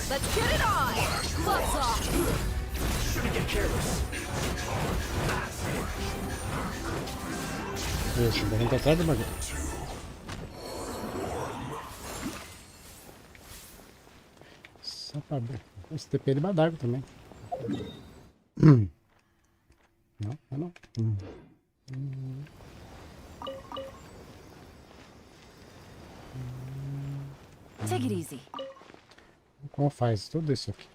Let's get it on. Gloves off. Shouldn't get careless. Isso, a gente atrás do bagulho. Só pra abrir. Esse TP é de badargo também. Não, não. Take it easy. Como faz tudo isso aqui?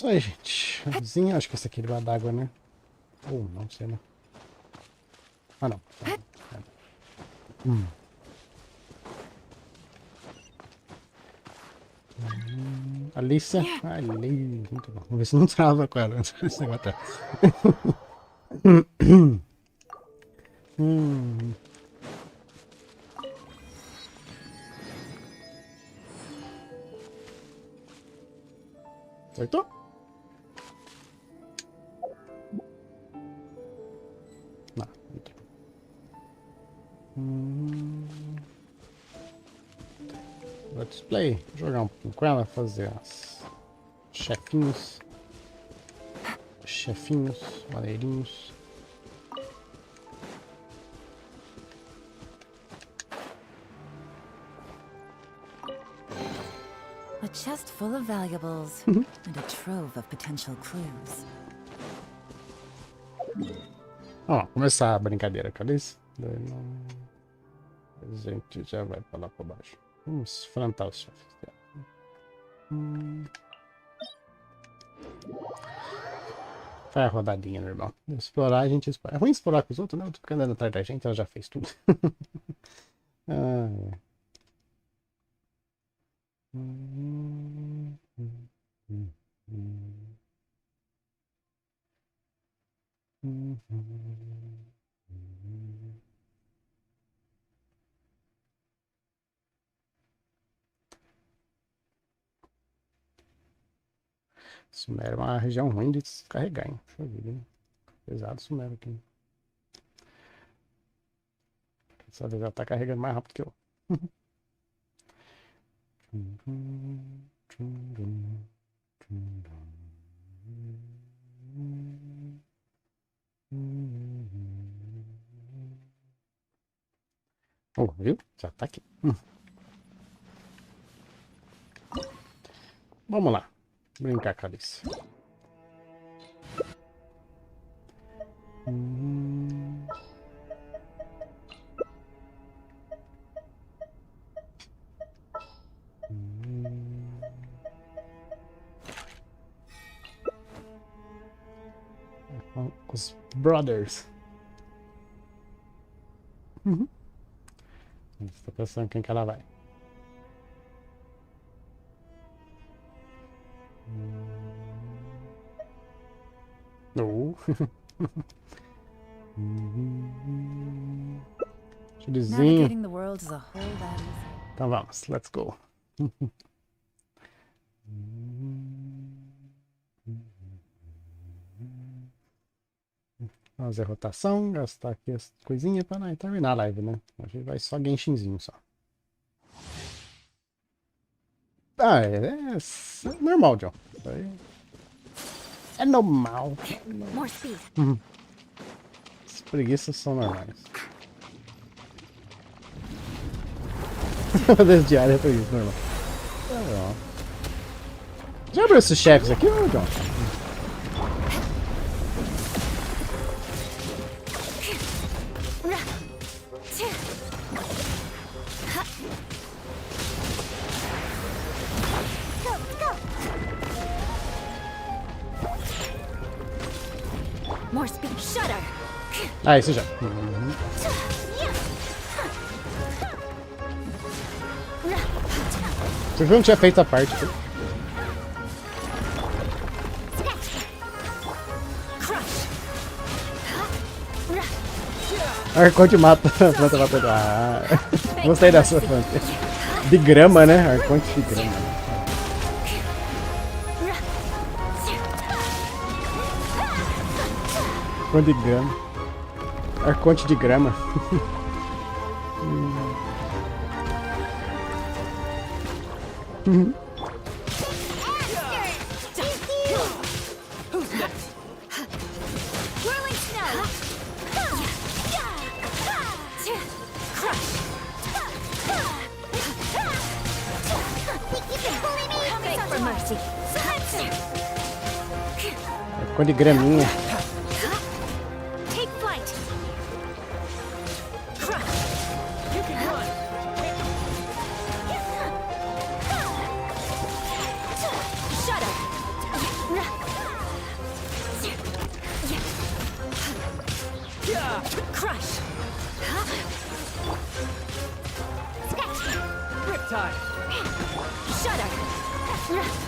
Isso aí, gente. Vizinho, acho que esse aqui é debaixo d'água, né? Ou não sei, né? Ah, não. Alicia. Ali. Muito bom. Vamos ver se não trava com ela antes desse negócio. Acertou? Não. Aqui. Let's play. Jogar um pouquinho com ela, fazer as chefinhos, maneirinhos. A chest full of valuables and a trove of potential clues. Ó, começar a brincadeira, cadê isso? A gente já vai pra lá pra baixo. Vamos enfrentar os chefes. Vai a rodadinha normal. Explorar, a gente explora. É ruim explorar com os outros, né? Eu tô ficando andando atrás da gente, ela já fez tudo. Sumero é uma região ruim de descarregar, hein? Deixa eu ver, hein? Pesado Sumero aqui. Dessa vez ela tá carregando mais rápido que eu. Oh, viu? Já tá aqui. Vamos lá. Brincar com a Alice. Os brothers. Estou pensando quem que ela vai. Chilizinho. Então vamos, let's go. Fazer rotação, gastar aqui as coisinhas para terminar a live, né? Hoje vai só Genshinzinho só. Ah, é normal, John. É normal. As preguiças são normais. Desdiário é preguiça, normal. Já abriu esses chefes aqui, ô John? Ah, isso já. Você viu, não tinha feito a parte. Arconte mata. Gostei dessa fonte. De grama, né? Arconte de grama. Arconte de grama. Arconte de grama. Arconte de graminha.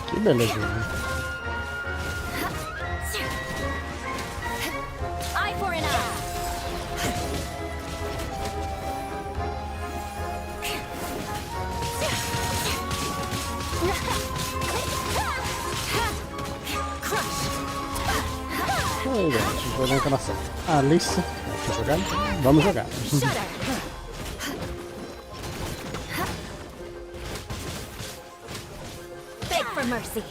Que beleza, né? Eye for an eye. Aí, gente, vou ver a encarnação. Alice, quer jogar? Vamos jogar. Beg for mercy.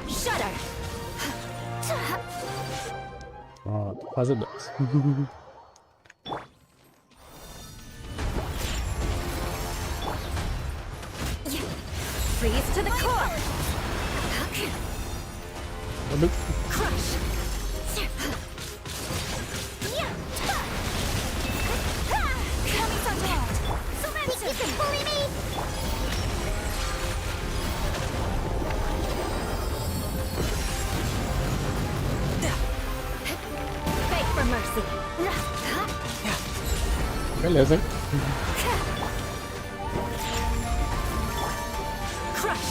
Shudder. Pronto, fase 2. Freeze to the core. Crush. Coming from behind. Think you can bully me? Beg for mercy. Beleza, hein? Crush.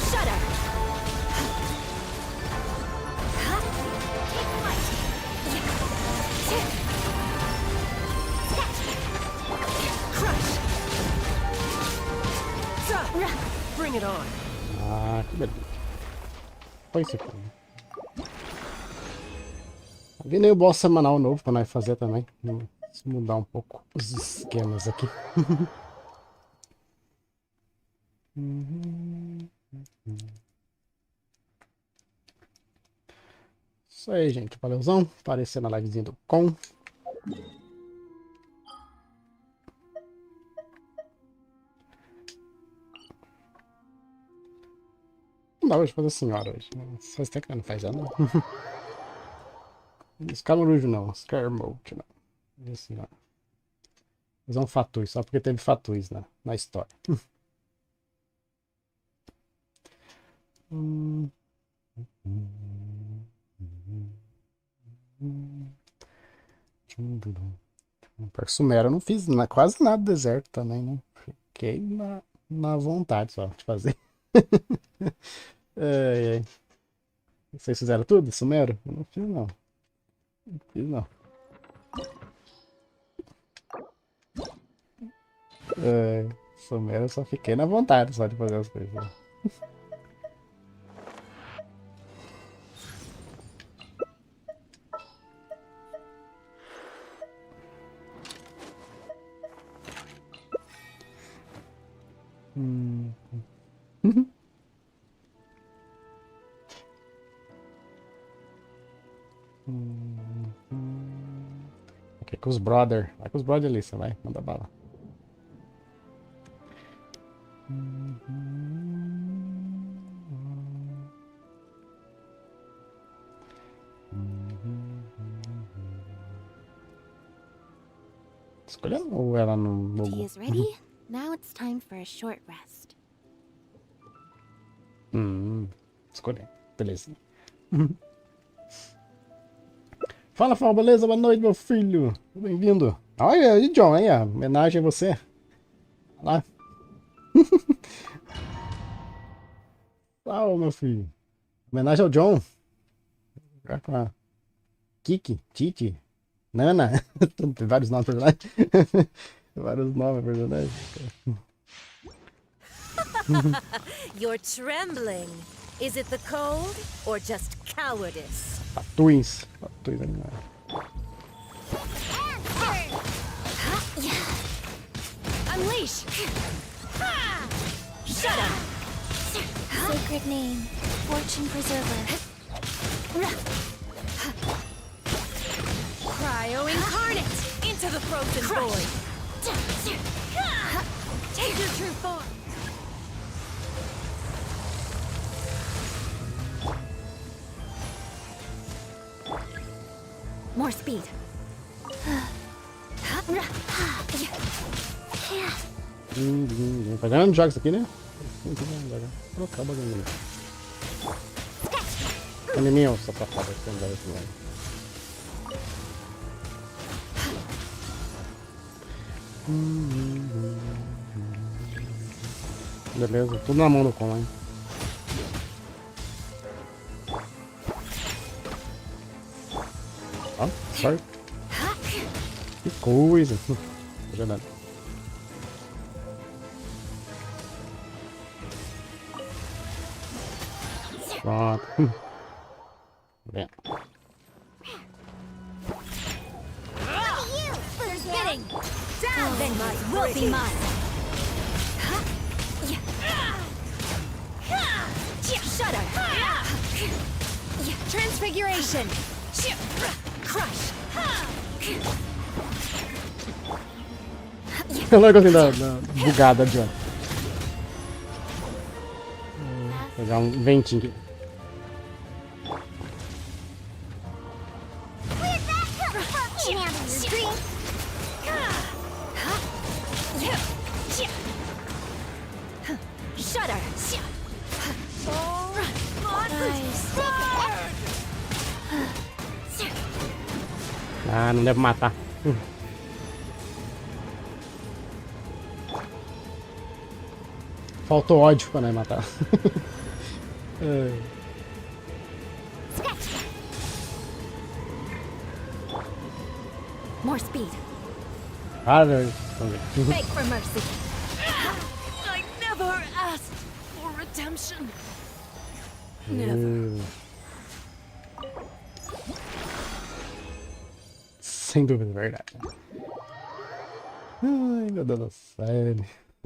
Shudder. Take flight. Crush. Bring it on. Ah, que beleza. Põe isso aqui. Vi nem o boss semanal novo pra nós fazer também. Vamos mudar um pouco os esquemas aqui. Isso aí, gente. Valeuzão. Apareceu na livezinha do Kon. Não dá hoje fazer senhora hoje. Faz tempo que não faz já, não. Escamarujo não. Scarmote não. Assim, ó. Fazer um fatuz, só porque teve fatuz na história. Sumero eu não fiz quase nada do deserto também, né? Fiquei na vontade só de fazer. Vocês fizeram tudo, Sumero? Eu não fiz não. Não fiz não. Sumero eu só fiquei na vontade só de fazer as coisas. Aqui com os brother. Vai com os brother ali, você vai. Manda bala. Escolhendo ou ela não Tea logou? is ready. Now it's time for a short rest. Escolhi. Beleza. Fala, Fal, beleza? Boa noite, meu filho. Bem-vindo. Olha aí, John, aí, ó. Homenagem a você. Olha lá. Fala, meu filho. Homenagem ao John. Já com a Kiki, Titi, Nana. Tem vários nomes personagens. Vários nomes personagens. You're trembling. Is it the cold or just cowardice? Patins. Patins animais. Unleash. Shut up. Sacred name, fortune preserver. Cryo incarnate into the frozen void. Take your true form. More speed. Fazendo jogos aqui, né? Trocar o bagulho. Animinho, só pra falar que tem jogos aqui. Beleza, tudo na mão do Konlive. Ó, sorry. Que coisa. Já dá. Pronto. Bem. Transfiguration. Crush. Eu não gostei da bugada de ontem. Vou pegar um ventinho aqui. Ah, não deve matar. Faltou ódio pra não matar. More speed. Ah, Beg for mercy. I never asked for redemption. Never. Sem dúvida, verdade. Ai, meu Deus do céu.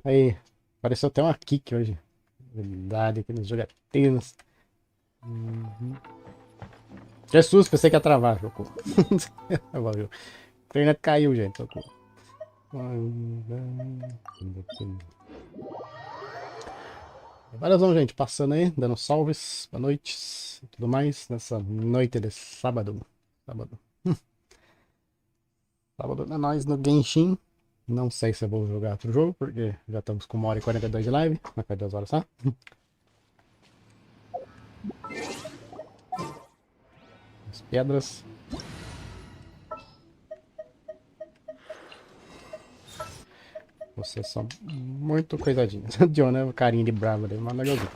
Aí, apareceu até uma kick hoje. Verdade, aqui nos jogatinos. Jesus, pensei que ia travar, socorro. A internet caiu, gente, socorro. Várias vamos, gente, passando aí, dando salves, boa noite e tudo mais, nessa noite de sábado. Sábado é nós no Genshin. Não sei se eu vou jogar outro jogo, porque já estamos com 1h42 de live. Mas faz 2 horas só. As pedras. Vocês são muito coisadinhos. O John é o carinha de bravo dele, mas legalzinho.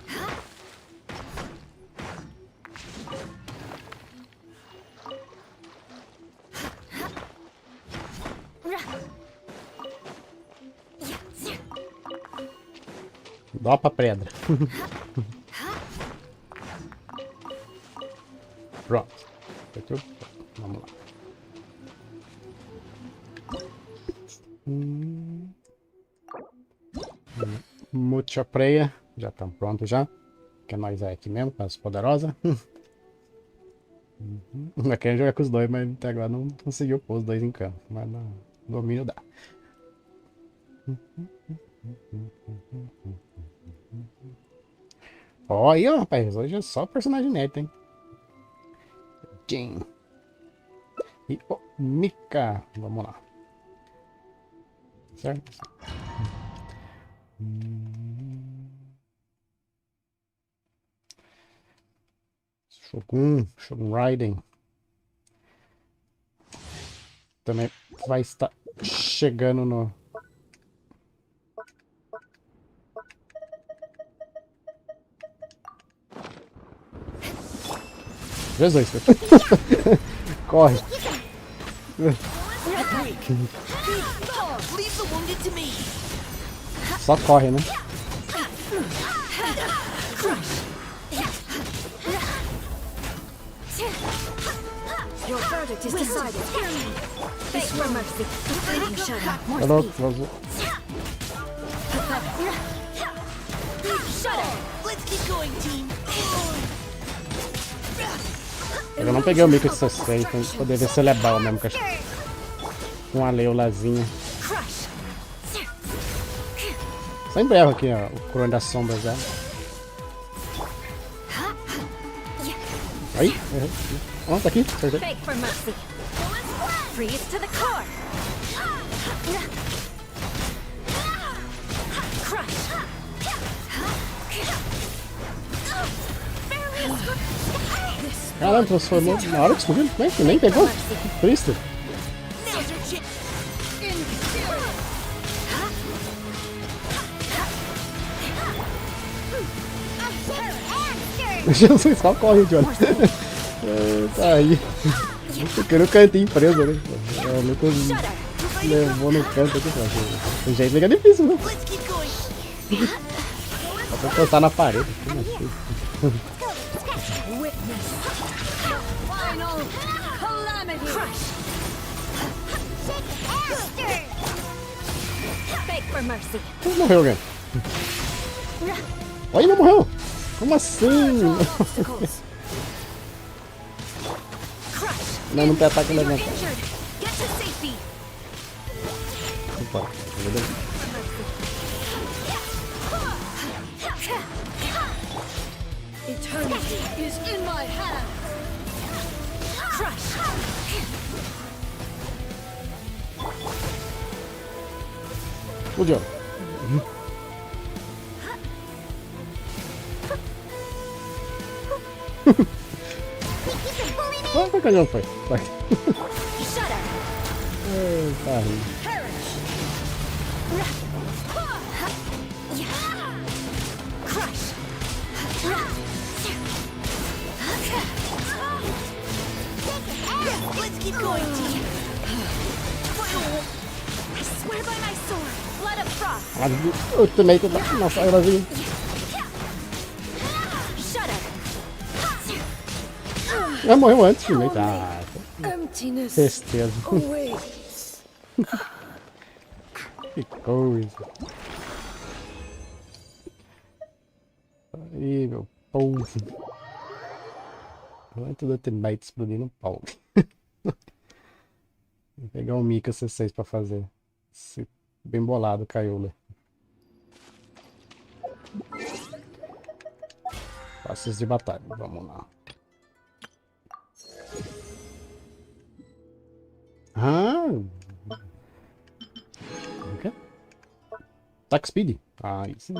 Dó pra pedra. Pronto. Vamos lá. Mucha preia. Já estamos prontos já. Que nós é aqui mesmo, com as poderosas. Eu quero jogar com os dois, mas até agora não conseguiu pôr os dois em campo. Mas no domínio dá. Ó, aí, ó, rapaz, hoje é só personagem neto, hein? Jin. E o Mika. Vamos lá. Certo? Shogun Raiden. Também vai estar chegando no... Jesus. Corre. Só corre, né? Your verdict is decided. Beg for mercy. Shut up. More Hello, speed. Shut up. Let's keep going, team. Eu não peguei o Mika de 60, então poder ver se ele é bom mesmo, cachorro. Com a leulazinha. Sempre erro aqui, ó, o coroa das sombras dela. Aí, errei. Ó, tá aqui, acertei. Beg for mercy. Freeze to the core. Crush. Caralho, transformou na hora que explodiu. Nem pegou. Triste. Jesus, só corre, Johnny. Tá aí. Fica no cantinho preso, né? O Lucas levou no canto aqui pra ver. O jeito fica difícil, né? Só pra encostar na parede. Morreu alguém. Olha, não morreu. Como assim? Não tem ataque na minha cara. Opa, Eternity is in my hand. Crush. Explodiu. Vai pra cá, foi. Vai. Tá rindo. Let's keep going, team. I swear by my sword, blood of frost. Eu também tô na saídazinha. Já morreu antes, filho. Tá. Tristeza. Que coisa. Aí, meu povo. Vai tudo teammate explodindo no pau. Vou pegar um Mika C6 pra fazer. Esse bem bolado, KOYoLAB. Passos de batalha, vamos lá. Okay. Attack Speed. Isso.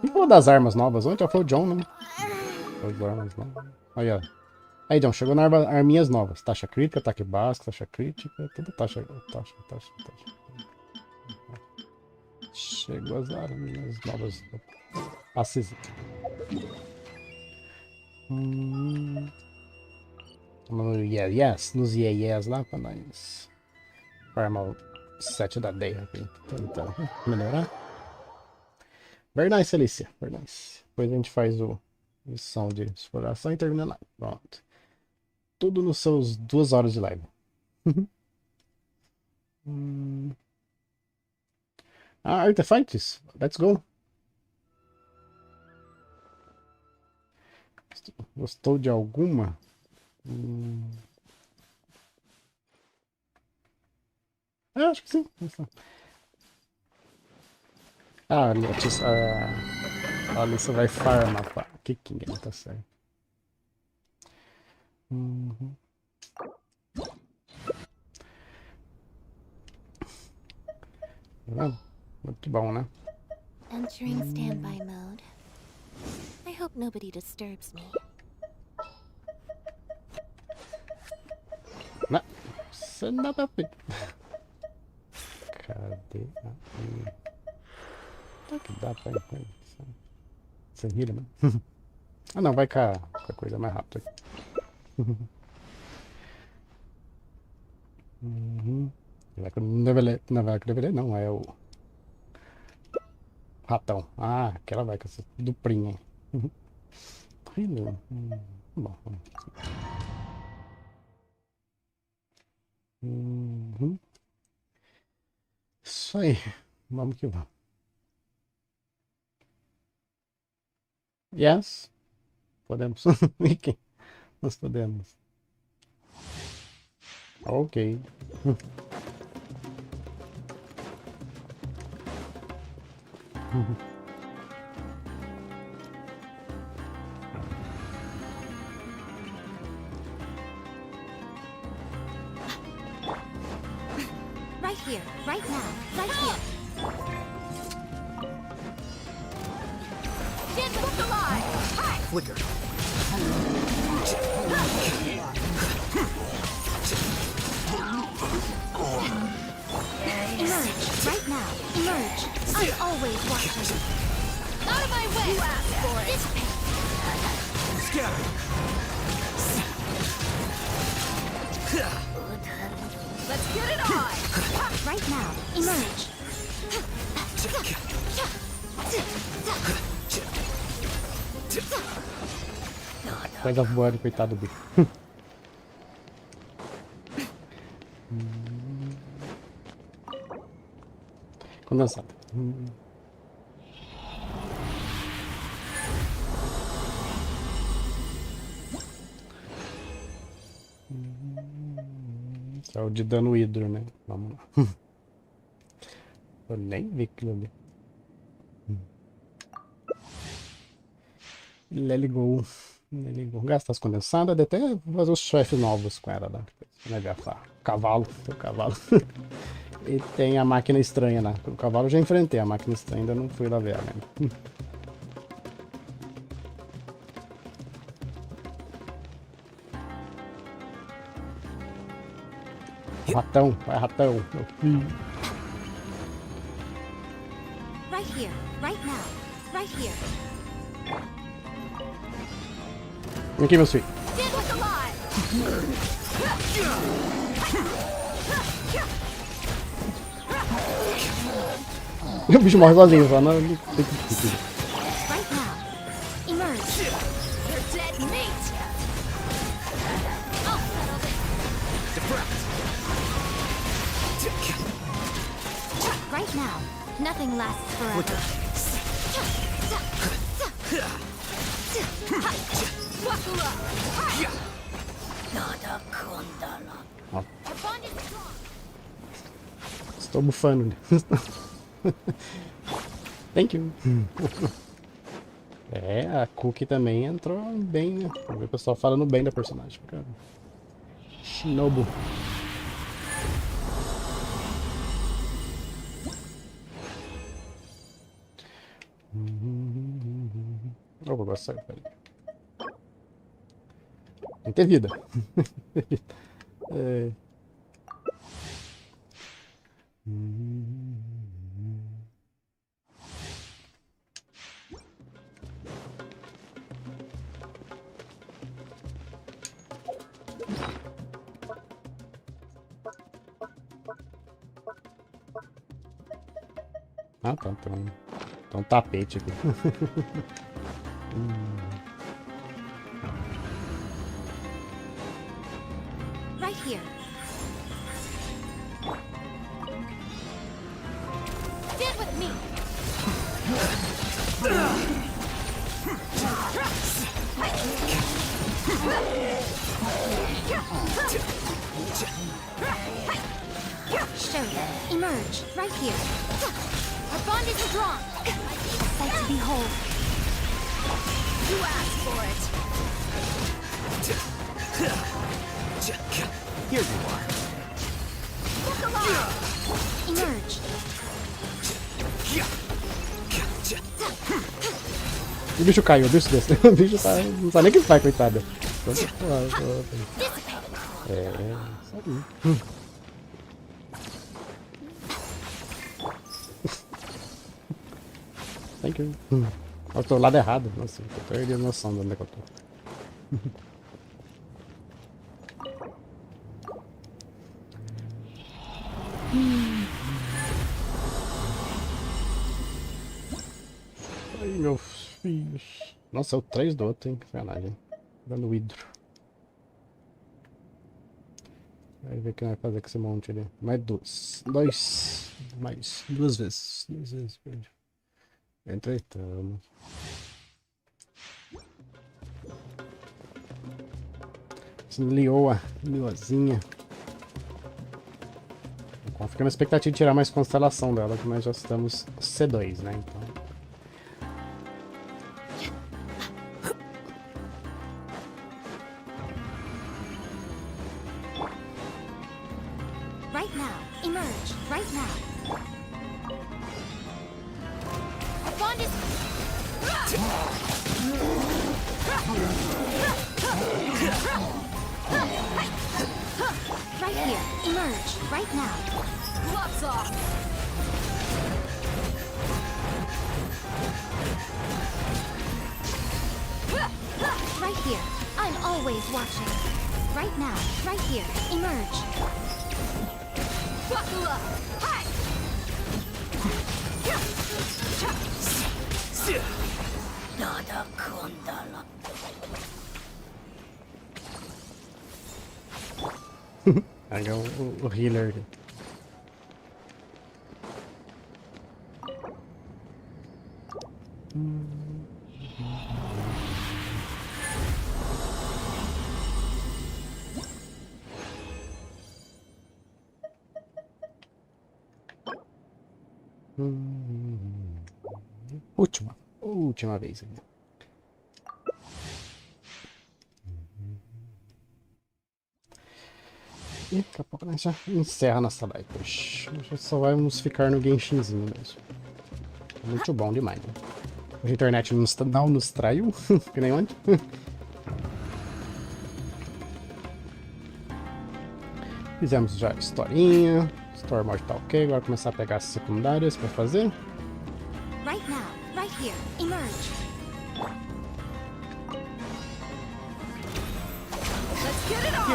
E uma das armas novas? Onde já foi o John, né? As armas novas. Aí, ó. Aí, John, chegou na arminhas novas. Taxa crítica, ataque básico, taxa crítica, tudo taxa. Chegou as arminhas novas. Passes. Nos yes lá pra nós farmar o 7 da Day aqui. Tentando melhorar. Very nice, Alicia. Very nice. Depois a gente faz o missão de exploração e termina lá. Pronto. Tudo nos seus 2 horas de live. Artifacts. Let's go. Gostou de alguma? Acho que sim. A Alissa vai farmar pra Kicking, tá certo. Muito bom, né? Entering standby mode. I hope nobody disturbs me. Não, você não dá pra ver. Cadê? Que dá pra ir. Sem rir, né? Ah, não, vai com a coisa mais rápida. Vai com o Nevelé. Não, vai com o Nevelé, não, é o ratão. Ah, aquela vai com essa duplinha. Bom, isso aí, vamos que vamos. Yes, podemos. Nós podemos. Ok. Right here, right now, right here. Flicker. Emerge, right now, emerge. I'm always watching. Out of my way! You asked for it. Dissipate. Let's get it on! Right now, emerge! Coisa voando, coitado do bicho. Condensado. Isso é o de dano hidro, né? Vamos lá. Eu nem vi aquilo ali. Let go. Gasta as condensadas, até fazer os chefes novos com ela, né? Cavalo, tem o cavalo. E tem a máquina estranha, né? O cavalo eu já enfrentei, a máquina estranha ainda não fui lá ver ela ainda. Ratão, vai ratão, meu filho. Right here, right now, right here. Vem aqui, meus filhos. O bicho morre sozinho, só não. Right now, emerge. You're dead meat. I'll settle this. Right now, nothing lasts forever. Estou bufando. Thank you. É, a Cookie também entrou bem, né? Vamos ver o pessoal falando bem da personagem. Cara. Shinobu. Eu vou gostar, peraí. Tem que ter vida. É. Ah, tá. Tem um tapete aqui. Right here. Stand with me. Show them. Emerge. Right here. Our bond is strong. A sight to behold. You asked for it. Here you are. Look alive. Emerge. O bicho caiu, o bicho desse. O bicho tá. Não sabe nem o que faz, coitada. É, sabe. Thank you. Eu tô do lado errado. Nossa, eu perdi a noção de onde é que eu tô. Ai, meus filhos. Nossa, é o 3 do outro, hein? Que sacanagem. Dando hidro. Vai ver o que vai fazer com esse monte ali. Mais dois. Mais duas vezes. Entretanto. Lioazinha. Fica na expectativa de tirar mais constelação dela, que nós já estamos C2, né? Então. Right now, emerge. Right now. Our bond is. Right here, emerge. Right now. Gloves off. always watching. Right now, right here, emerge. Buckle up! Hi! Nada contando. Aí é o healer. Última vez. E daqui a pouco a gente já encerra nossa live. Poxa, só vamos ficar no Genshinzinho mesmo. Muito bom demais, né? A internet não nos traiu, que nem ontem. Fizemos já a historinha. Story mode tá ok, agora começar a pegar as secundárias pra fazer. Right now, right here, emerge. Let's get it on!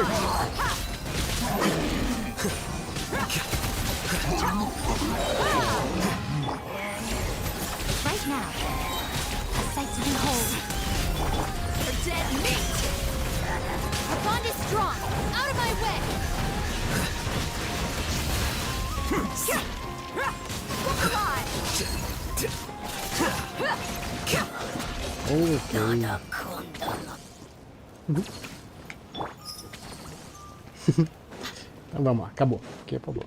Right now, a sight to behold. For dead meat! Our bond is strong! Out of my way! Look alive! Então vamos lá, acabou. Aqui acabou.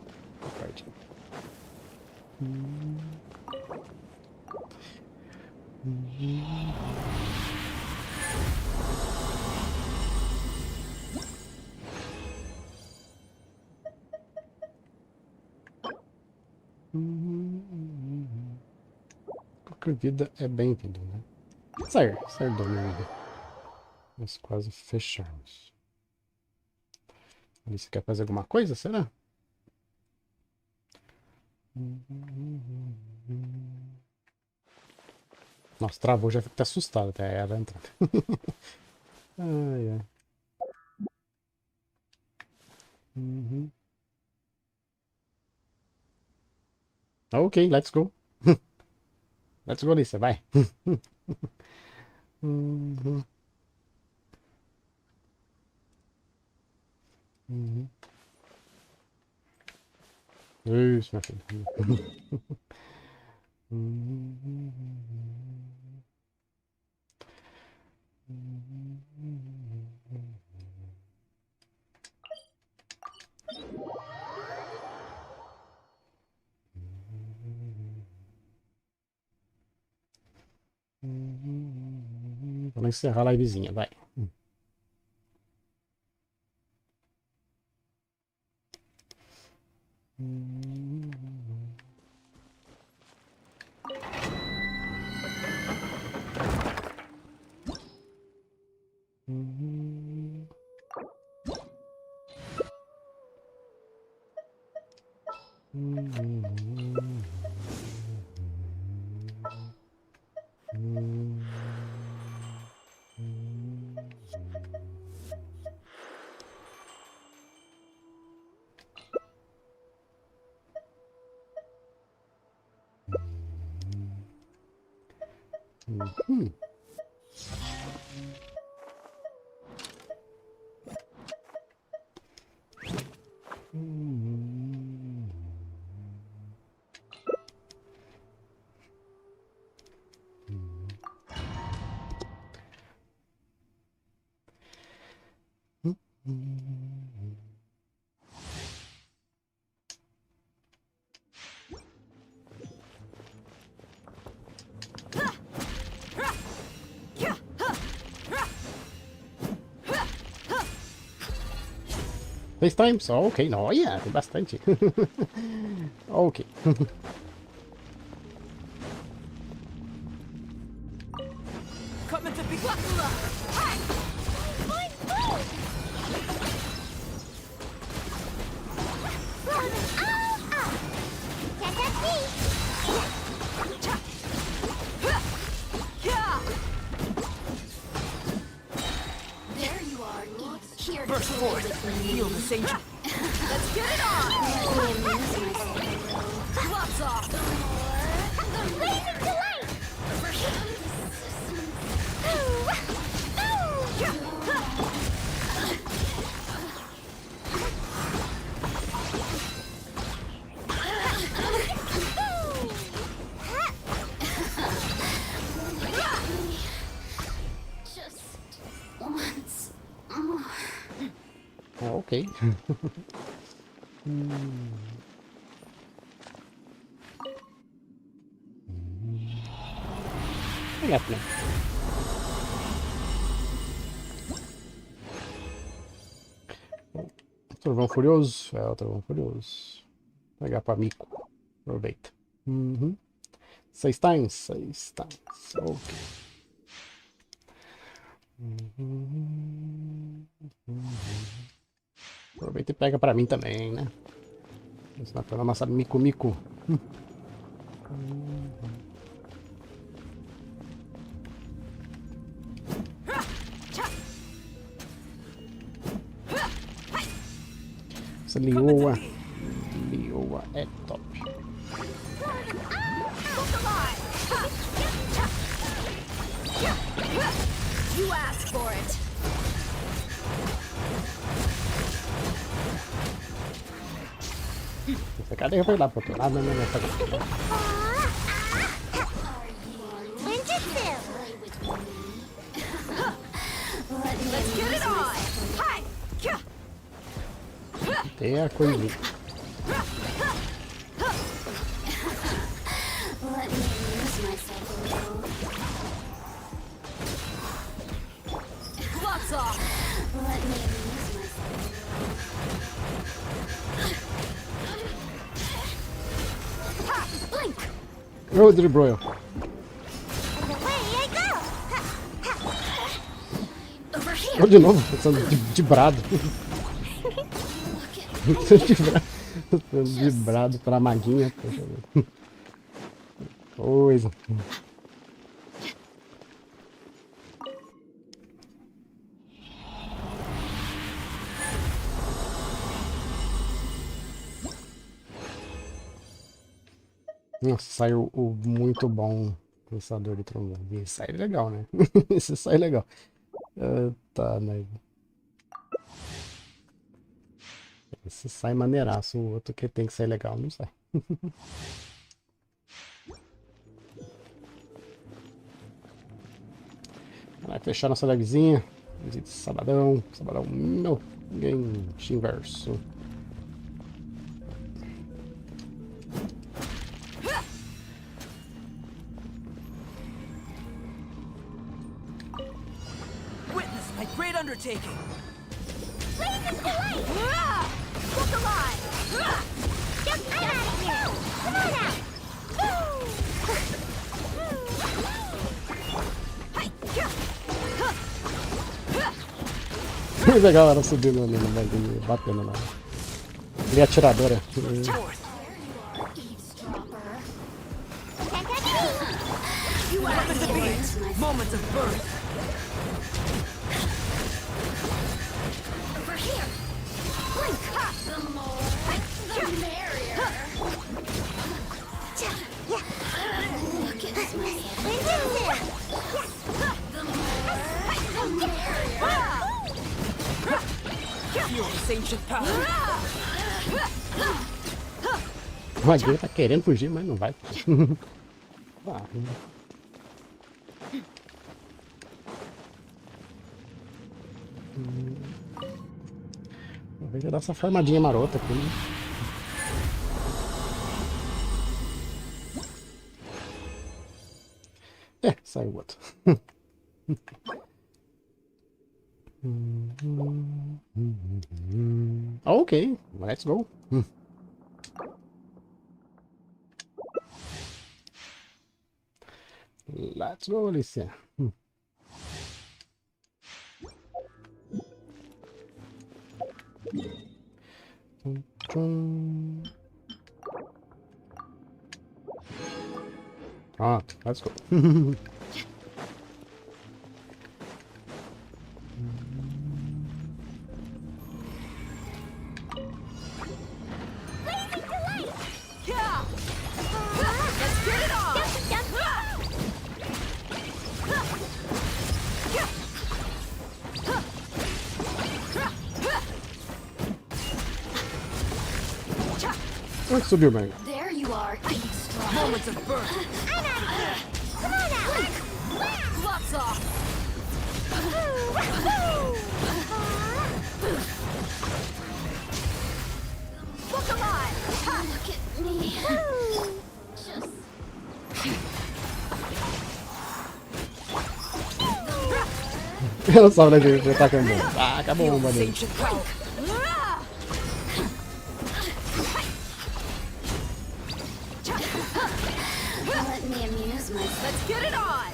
Qualquer vida é bem-vindo, né? Sair do mundo. Nós quase fechamos. Você quer fazer alguma coisa, será? Nossa, travou, já fico até assustado até ela entrar. Ai, ai. Ok, let's go. Let's go, Lisa, vai. Isso, meu filho. Vamos encerrar a livezinha, vai. FaceTime só, ok. Olha, tem bastante. Ok. There you are. forth. Feel the same. Let's get it on! Lots off! Blazing delight! Just once more. Oh, ok. Legal, Trovão Furioso? É o Trovão Furioso. Vou pegar pra mico. Aproveita. 6 times? 6 times. Ok. Aproveita e pega pra mim também, né? Isso vai pela nossa mico-mico. Essa Lioa é top. You asked for it. Você cadê? Vai lá pro outro lado, não. Let's get it on. Hi. Tem a coisinha. Let me lose myself a little. Lots off. Let me lose myself a little. Blink. Ô, Dribroil. Ô, de novo, de brado. De brado pra maguinha. Coisa. Nossa, saiu o muito bom pensador de trovão. Esse sai legal, né? Esse sai legal. Tá, né? Esse sai maneiraço. O outro que tem que sair legal não sai. Vai fechar nossa livezinha. Sabadão no Genshinverso. Witness my great undertaking. Blazing delight! Look alive! Get out of here! Come on out! Legal ela subindo ali no bagulho, batendo lá. Ele é atiradora. Moments of birth. Over here. Blink. The more, the merrier. Look at this myself. The more, the merrier. Feel this ancient power. O Maguinho tá querendo fugir, mas não vai. Vou ver dar essa formadinha marota aqui, né? É, saiu outro. Ok, let's go. Let's go, Alicia. Pronto, let's go. Como é que subiu, mano? There you are, extra. Moments of birth. Come on out! Lots off. Look alive! Look at me. Just... Eu não sabe, né, gente? Já tá acabando. Ah, acabou o bagulho. Let me amuse myself. Let's get it on!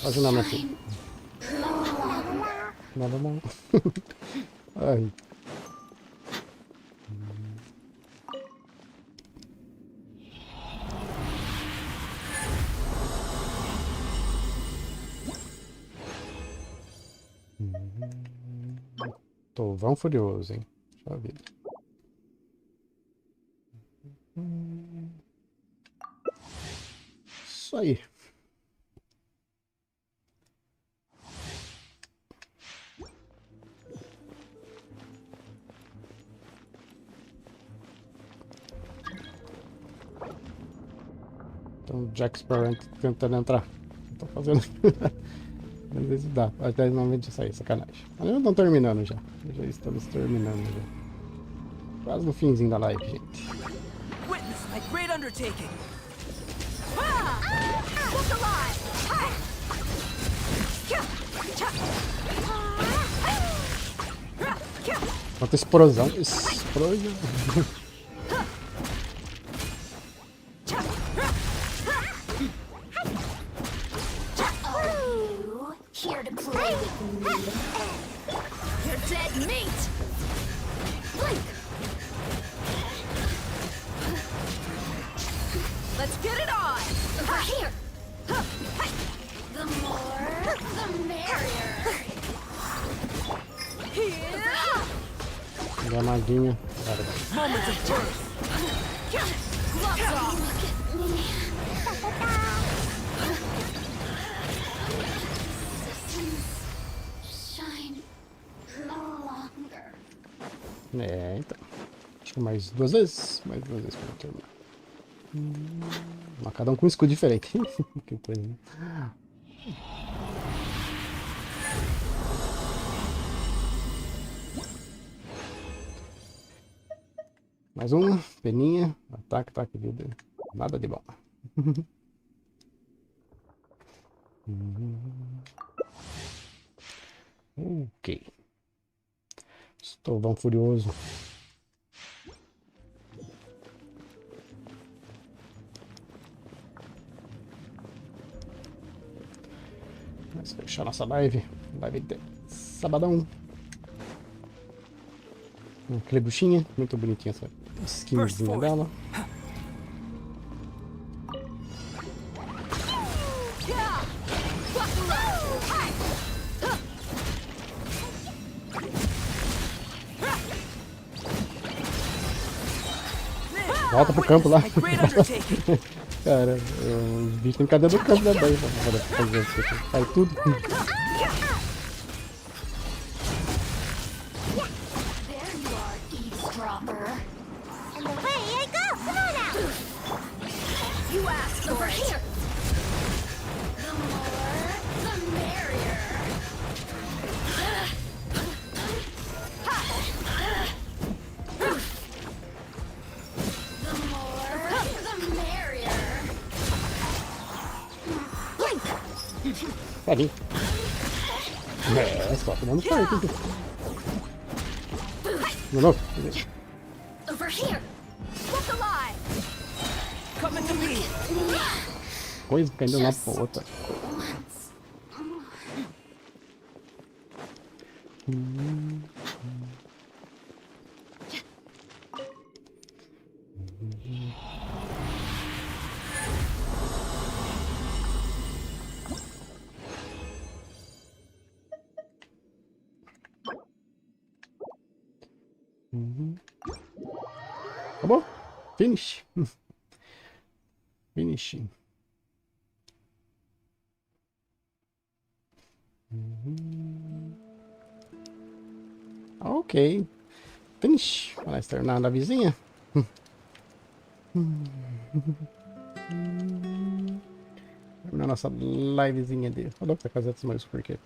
Quase não, minha filha. Nada mal. Ai. Tô furioso, hein? Deixa eu ver. Isso aí. Então, Jack Sparrow tentando entrar. Tô fazendo. Às vezes dá. Até normalmente isso aí, sacanagem. Mas já estão terminando já. Já estamos terminando já. Quase no finzinho da live, gente. Witness my great undertaking. Look alive! Quanta explosão. Explosão. Here to play with me. You're dead meat! Blink. Let's get it on! Over here. The more, the merrier. Da maguinha. Moments of birth. Look at me. Shine no longer. É, então. Acho que mais duas vezes. Mais duas vezes pra terminar. Cada um com um escudo diferente. Que coisa, né? Mais uma, peninha, ataque, vida. Nada de bom. Ok. Estou furioso. Vamos fechar nossa live. Live de sabadão. Aquele buchinha, muito bonitinha essa skinzinha dela. Volta pro campo lá. Cara, os bichos tem cadê do campo da banha pra fazer isso. Faz tudo. Over here. The more, the merrier. The more, the merrier. Ali. É, só tomando fight, hein? Não. Over here. Look alive! Come to me. Coisa caindo lá pra outra. Acabou? Finish. Finish. Ok. Finish. Vai externar a vizinha. Terminar nossa livezinha de... Olha pra casa dos meus, por quê?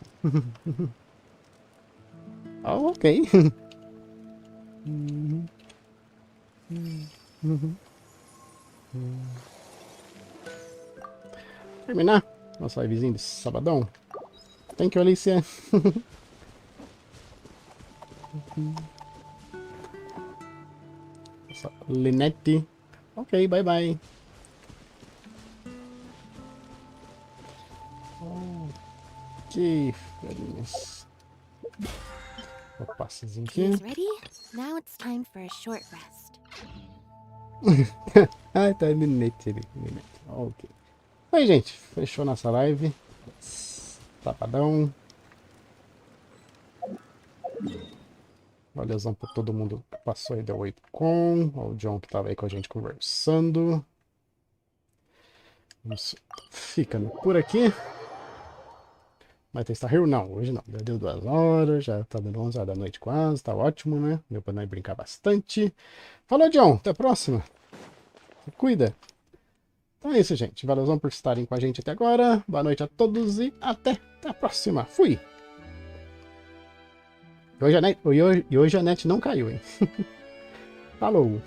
Ok. Terminar nossa livezinha de sabadão. Thank you, Alicia. Nossa, Linette. Ok, bye bye. Ok, filhinhas. Vou passezinho aqui. Ready? Now it's time for a short rest. Ah, tá, Linette. Ok. Aí, gente, fechou nossa live. Sabadão. Valeuzão pra todo mundo que passou aí, deu 8 com. Ó, o John que tava aí com a gente conversando. Vamos ficando por aqui. Vai ter Star Rail? Não, hoje não. Já deu 2 horas, já tá dando 11 horas da noite quase, tá ótimo, né? Deu pra nós brincar bastante. Falou, John, até a próxima. Se cuida. Então é isso, gente. Valeuzão por estarem com a gente até agora. Boa noite a todos e até a próxima. Fui! E hoje a net não caiu, hein? Falou!